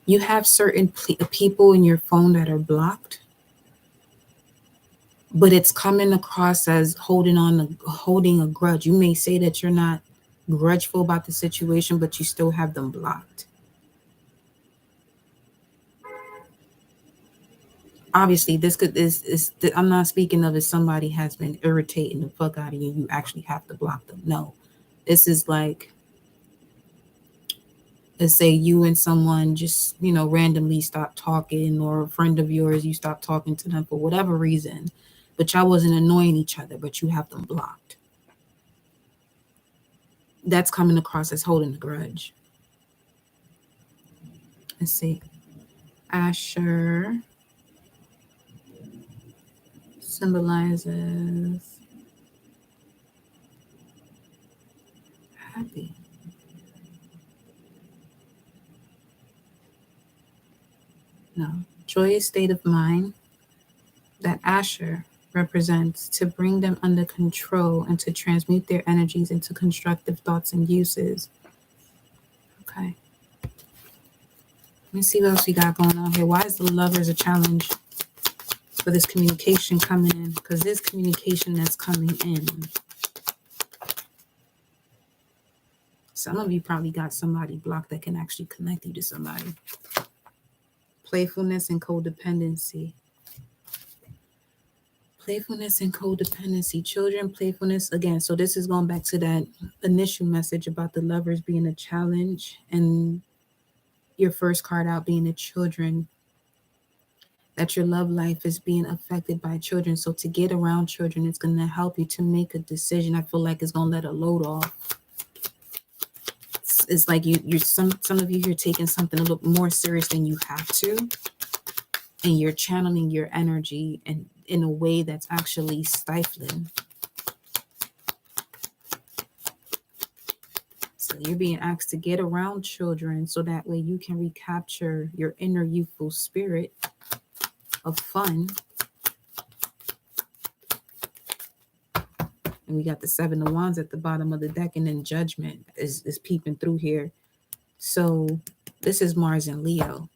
you have certain people in your phone that are blocked, but it's coming across as holding a grudge. You may say that you're not grudgeful about the situation, but you still have them blocked. Obviously, I'm not speaking of if somebody has been irritating the fuck out of you, you actually have to block them. No, this is like, let's say you and someone just, randomly stop talking, or a friend of yours, you stop talking to them for whatever reason, but y'all wasn't annoying each other, but you have them blocked. That's coming across as holding a grudge. Let's see. Asher symbolizes happy. No, joyous state of mind that Asher represents to bring them under control and to transmute their energies into constructive thoughts and uses. Okay. Let me see what else we got going on here. Why is the Lovers a challenge for this communication coming in? Because there's communication that's coming in. Some of you probably got somebody blocked that can actually connect you to somebody. Playfulness and codependency. Playfulness and codependency. Children, playfulness. Again, so this is going back to that initial message about the Lovers being a challenge and your first card out being the children. That your love life is being affected by children. So to get around children, it's going to help you to make a decision. I feel like it's going to let a load off. It's like you're some of you here taking something a little more serious than you have to. and you're channeling your energy and in a way that's actually stifling. So you're being asked to get around children so that way you can recapture your inner youthful spirit of fun. And we got the Seven of Wands at the bottom of the deck, and then Judgment is peeping through here. So this is Mars and Leo.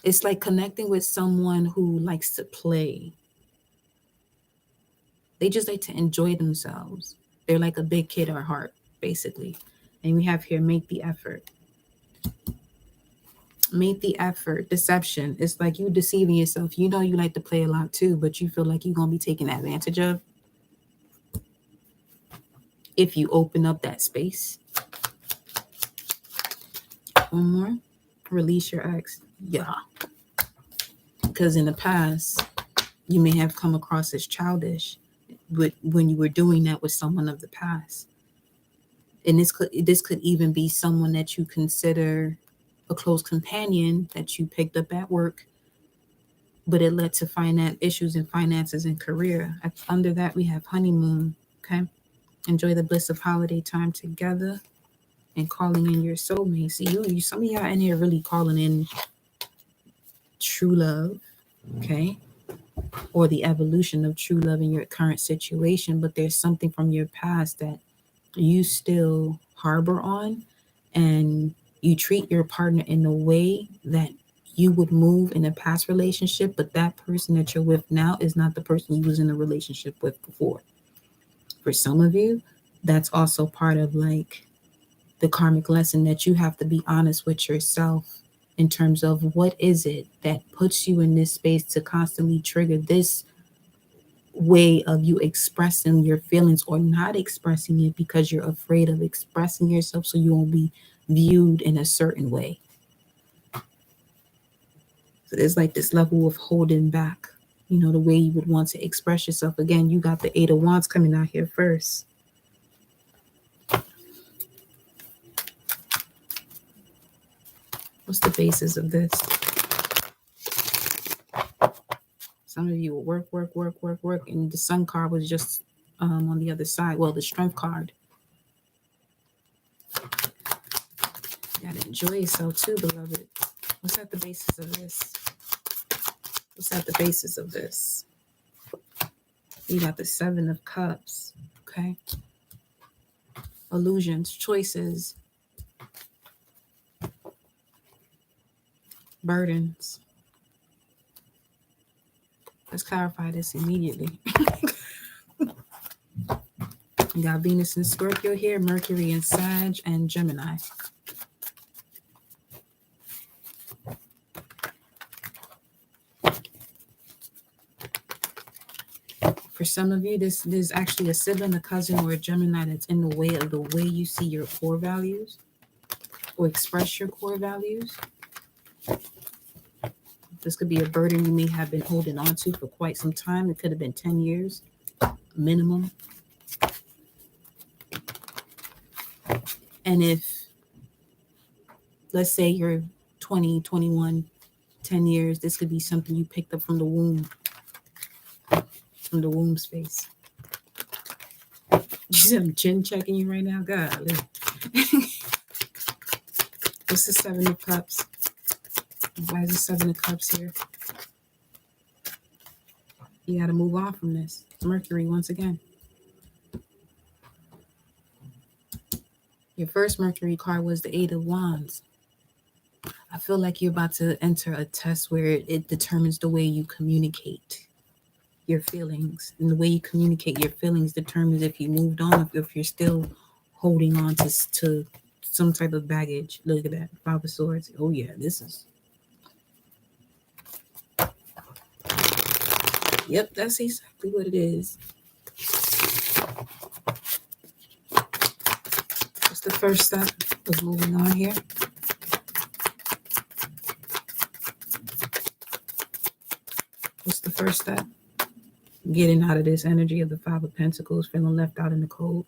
It's like connecting with someone who likes to play. They just like to enjoy themselves. They're like a big kid at heart, basically. And we have here, make the effort. Make the effort. Deception. It's like you deceiving yourself. You know you like to play a lot too, but you feel like you're going to be taken advantage of if you open up that space. One more. Release your ex. Yeah. Because in the past, you may have come across as childish when you were doing that with someone of the past. And this could even be someone that you consider a close companion that you picked up at work, but it led to issues in finances and career. Under that, we have honeymoon. Okay. Enjoy the bliss of holiday time together and calling in your soulmate. See, you some of y'all in here really calling in true love, okay? Or the evolution of true love in your current situation, but there's something from your past that you still harbor on, and you treat your partner in a way that you would move in a past relationship, but that person that you're with now is not the person you was in a relationship with before. For some of you, that's also part of like the karmic lesson that you have to be honest with yourself in terms of what is it that puts you in this space to constantly trigger this way of you expressing your feelings or not expressing it because you're afraid of expressing yourself so you won't be viewed in a certain way. So there's like this level of holding back, you know, the way you would want to express yourself. Again, you got the Eight of Wands coming out here first. What's the basis of this? Some of you will work, and the Sun card was just on the other side. Well, the Strength card. You gotta enjoy yourself too, beloved. What's at the basis of this? What's at the basis of this? You got the Seven of Cups, okay? Illusions, choices, burdens. Let's clarify this immediately. You got Venus and Scorpio here, Mercury and Sag, and Gemini. For some of you, there's actually a sibling, a cousin, or a Gemini that's in the way of the way you see your core values or express your core values. This could be a burden you may have been holding on to for quite some time. It could have been 10 years minimum. And if, let's say you're 20, 21, 10 years, this could be something you picked up from the womb space. You see I'm chin checking you right now? God. What's the Seven of Cups? Why is the Seven of Cups here? You got to move on from this. Mercury once again. Your first Mercury card was the Eight of Wands. I feel like you're about to enter a test where it determines the way you communicate your feelings. And the way you communicate your feelings determines if you moved on, if you're still holding on to some type of baggage. Look at that. Five of Swords. Oh, yeah, this is... Yep, that's exactly what it is. What's the first step of moving on here? What's the first step? Getting out of this energy of the Five of Pentacles, feeling left out in the cold.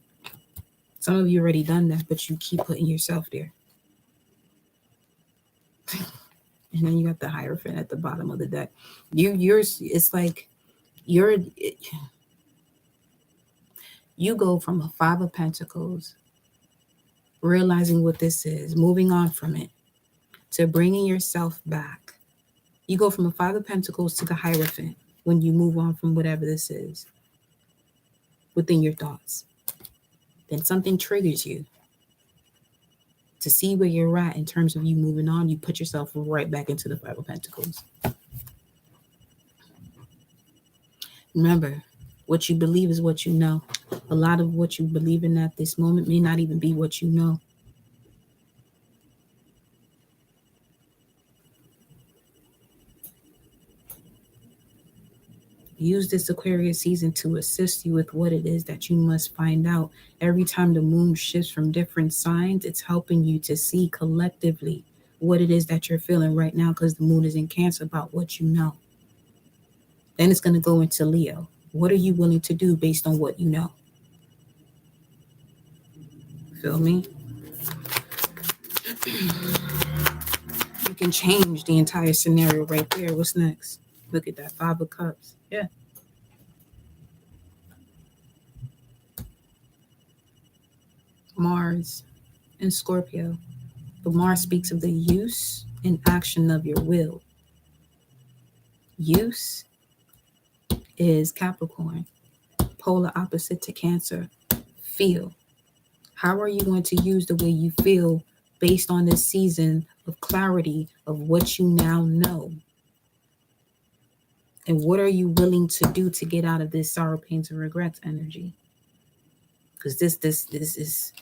Some of you already done that, but you keep putting yourself there. And then you got the Hierophant at the bottom of the deck. It's like you're, you go from a Five of Pentacles, realizing what this is, moving on from it, to bringing yourself back. You go from a Five of Pentacles to the Hierophant when you move on from whatever this is within your thoughts. Then something triggers you to see where you're at in terms of you moving on. You put yourself right back into the Five of Pentacles. Remember, what you believe is what you know. A lot of what you believe in at this moment may not even be what you know. Use this Aquarius season to assist you with what it is that you must find out. Every time the moon shifts from different signs, it's helping you to see collectively what it is that you're feeling right now, because the moon is in Cancer about what you know. Then it's going to go into Leo. What are you willing to do based on what you know? Feel me? You can change the entire scenario right there. What's next? Look at that, Five of Cups. Yeah. Mars and Scorpio. But Mars speaks of the use and action of your will. Use is Capricorn, polar opposite to Cancer. Feel. How are you going to use the way you feel based on this season of clarity of what you now know? And what are you willing to do to get out of this sorrow, pains, and regrets energy? Because this is,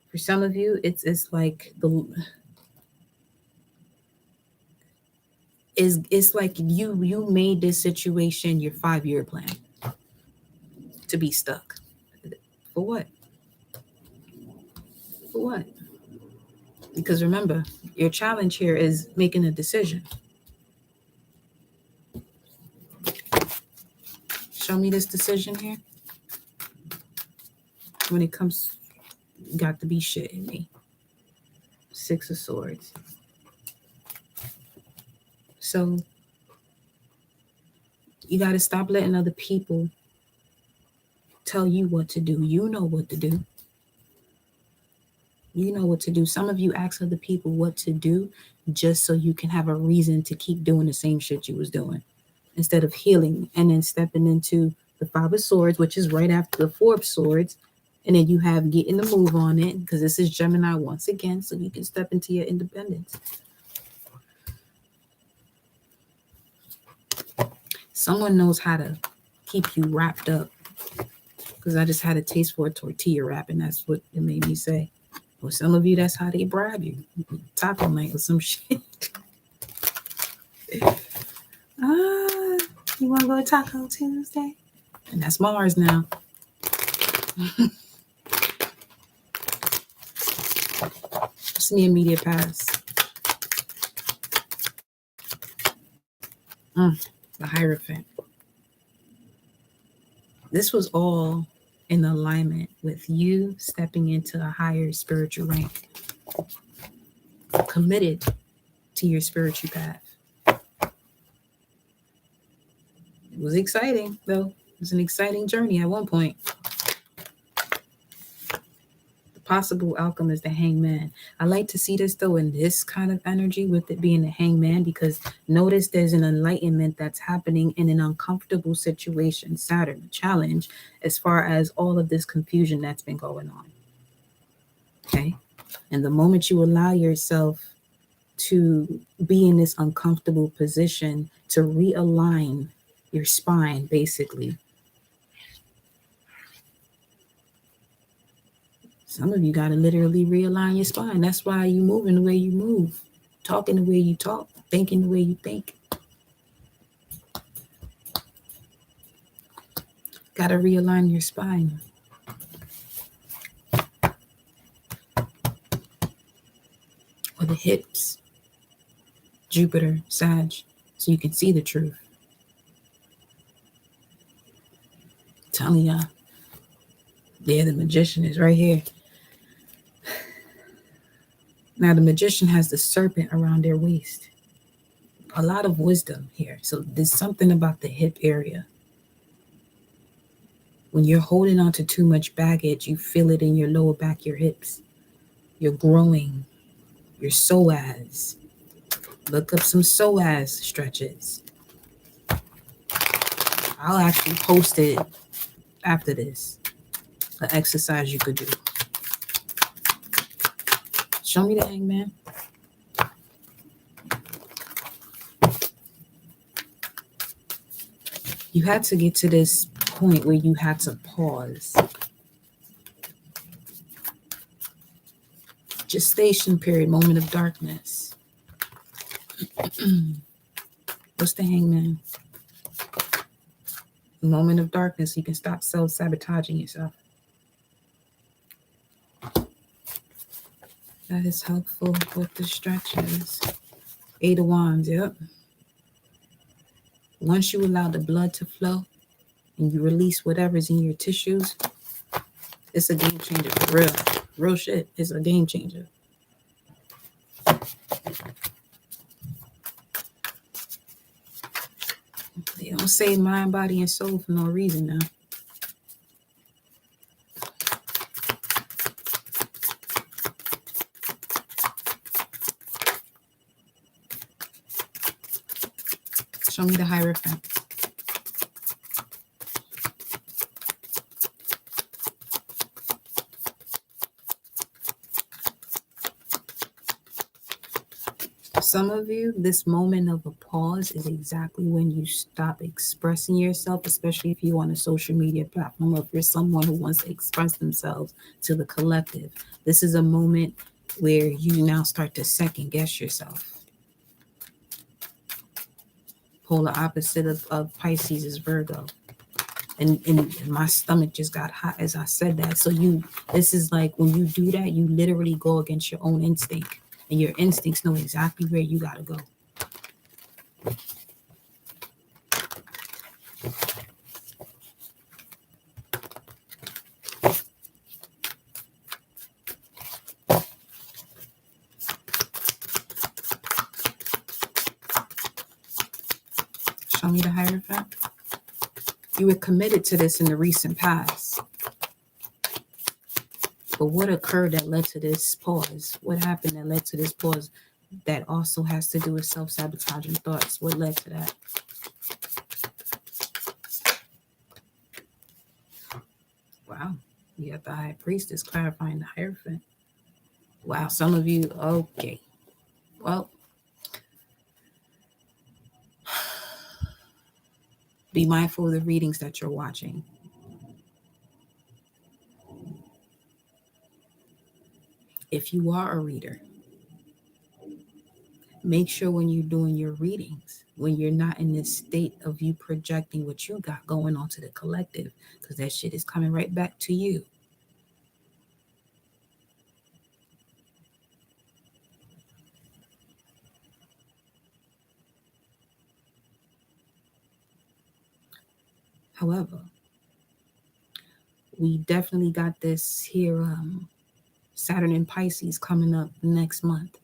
for some of you, it's like it's like you made this situation your 5-year plan to be stuck. For what? For what? Because remember, your challenge here is making a decision. Show me this decision here. When it comes, got to be shitting me. Six of Swords. So you got to stop letting other people tell you what to do. You know what to do. You know what to do. Some of you ask other people what to do just so you can have a reason to keep doing the same shit you was doing, instead of healing and then stepping into the Five of Swords, which is right after the Four of Swords. And then you have getting the move on it, because this is Gemini once again, so you can step into your independence. Someone knows how to keep you wrapped up, because I just had a taste for a tortilla wrap, and that's what it made me say. Well, some of you, that's how they bribe you. Taco night or some shit. You want to go to Taco Tuesday? And that's Mars now. It's the immediate past. The Hierophant. This was all in alignment with you stepping into a higher spiritual rank, committed to your spiritual path. It was exciting, though. It was an exciting journey at one point. The possible outcome is the Hangman. I like to see this, though, in this kind of energy, with it being the Hangman, because notice there's an enlightenment that's happening in an uncomfortable situation. Saturn, a challenge, as far as all of this confusion that's been going on. Okay? And the moment you allow yourself to be in this uncomfortable position, to realign your spine, basically. Some of you got to literally realign your spine. That's why you moving the way you move, talking the way you talk, thinking the way you think. Got to realign your spine. Or the hips. Jupiter, Sag, so you can see the truth. Telling y'all. Yeah, the Magician is right here. Now, the Magician has the serpent around their waist. a lot of wisdom here. So there's something about the hip area. When you're holding on to too much baggage, you feel it in your lower back, your hips. You're growing, your psoas. Look up some psoas stretches. I'll actually post it after this. An exercise you could do. Show me the hangman. You had to get to this point where you had to pause. Gestation period, moment of darkness. What's the hangman? Moment of darkness, you can stop self-sabotaging yourself. That is helpful with the stretches. 8 of Wands, yep. Once you allow the blood to flow and you release whatever's in your tissues, it's a game changer for real. Real shit. It's a game changer. They don't say mind, body, and soul for no reason now. Show me the Hierophant. Some of you, this moment of a pause is exactly when you stop expressing yourself, especially if you're on a social media platform or if you're someone who wants to express themselves to the collective. This is a moment where you now start to second guess yourself. Polar opposite of Pisces is Virgo. And my stomach just got hot as I said that. So this is like when you do that, you literally go against your own instinct. And your instincts know exactly where you gotta go. Show me the Hierophant. You were committed to this in the recent past. But what occurred that led to this pause? What happened that led to this pause that also has to do with self-sabotaging thoughts? What led to that? Wow. You got the High Priestess clarifying the Hierophant. Wow, some of you, okay. Well, be mindful of the readings that you're watching. If you are a reader, make sure when you're doing your readings, when you're not in this state of you projecting what you got going on to the collective, because that shit is coming right back to you. However, we definitely got this here, Saturn in Pisces coming up next month.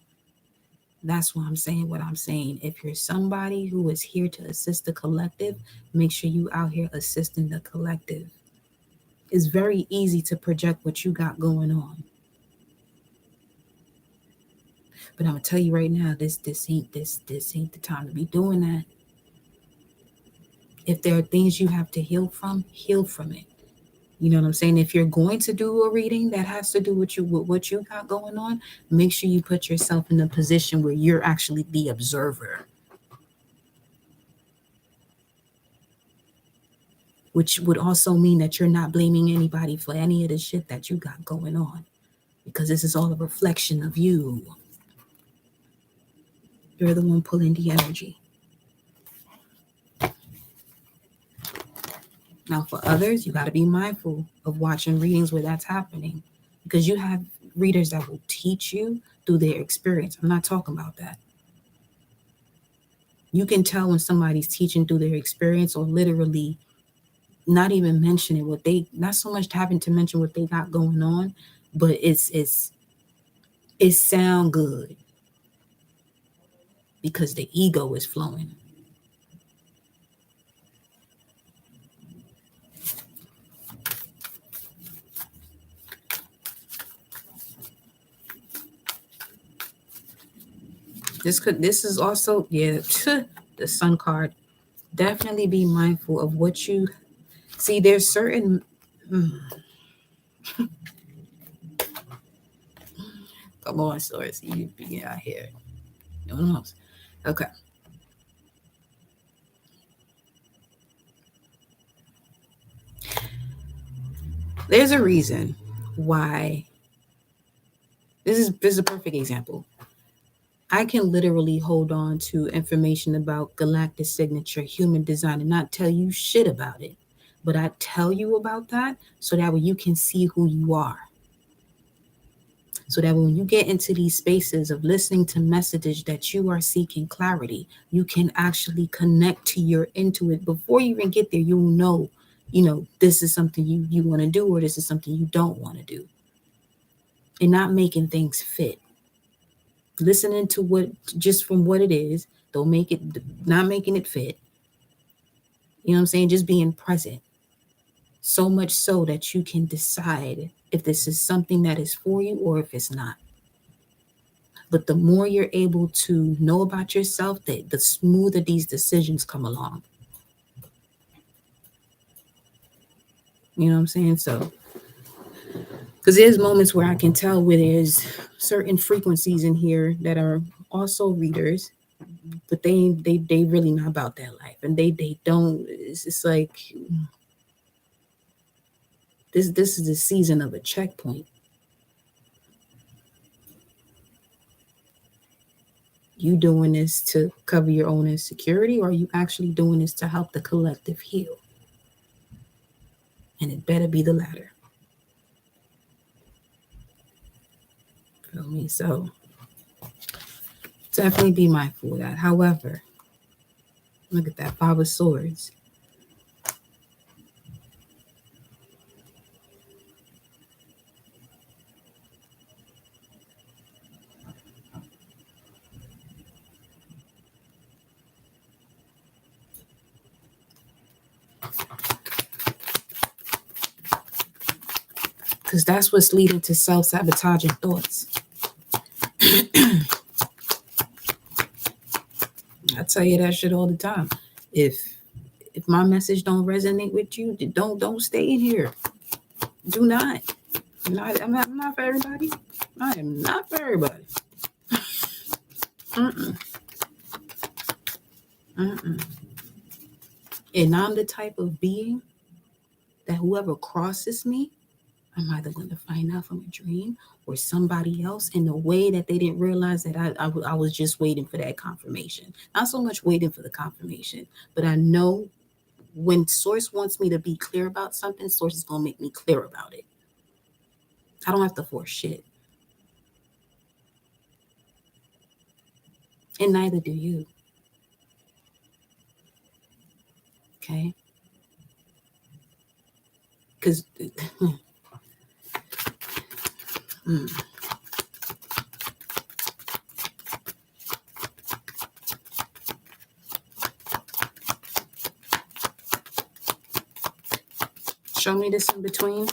That's why I'm saying what I'm saying. If you're somebody who is here to assist the collective, make sure you out here assisting the collective. It's very easy to project what you got going on. But I'm gonna tell you right now, this ain't the time to be doing that. If there are things you have to heal from it. You know what I'm saying? If you're going to do a reading that has to do with what you got going on, make sure you put yourself in a position where you're actually the observer. Which would also mean that you're not blaming anybody for any of the shit that you got going on. Because this is all a reflection of you. You're the one pulling the energy. Now, for others, you got to be mindful of watching readings where that's happening, because you have readers that will teach you through their experience. I'm not talking about that. You can tell when somebody's teaching through their experience, or literally not even mentioning what they, not so much having to mention what they got going on, but it sound good. because the ego is flowing. This is also, yeah, the Sun card. Definitely be mindful of what you see. There's certain come on, source. You be out here. No one else. Okay. There's a reason why this is a perfect example. I can literally hold on to information about galactic signature, human design, and not tell you shit about it. But I tell you about that so that way you can see who you are. So that when you get into these spaces of listening to messages that you are seeking clarity, you can actually connect to your intuit before you even get there. You'll know, this is something you want to do, or this is something you don't want to do. And not making things fit. Listening to what just from what it is, don't make it, not making it fit. You know what I'm saying? Just being present. So much so that you can decide if this is something that is for you or if it's not. But the more you're able to know about yourself, the smoother these decisions come along. You know what I'm saying? So, because there's moments where I can tell where there's certain frequencies in here that are also readers, but they really not about that life, and they don't. It's just like this is the season of a checkpoint. You doing this to cover your own insecurity, or are you actually doing this to help the collective heal? And it better be the latter. Feel me? So definitely be mindful of that. However, look at that 5 of Swords. Because that's what's leading to self-sabotaging thoughts. I tell you that shit all the time. If my message don't resonate with you, don't stay in here. Do not. I'm not for everybody. I am not for everybody. Mm-mm. Mm-mm. And I'm the type of being that whoever crosses me, I'm either going to find out from a dream or somebody else in a way that they didn't realize that I was just waiting for that confirmation. Not so much waiting for the confirmation, but I know when Source wants me to be clear about something, Source is going to make me clear about it. I don't have to force shit. And neither do you. Okay? Because show me this in between.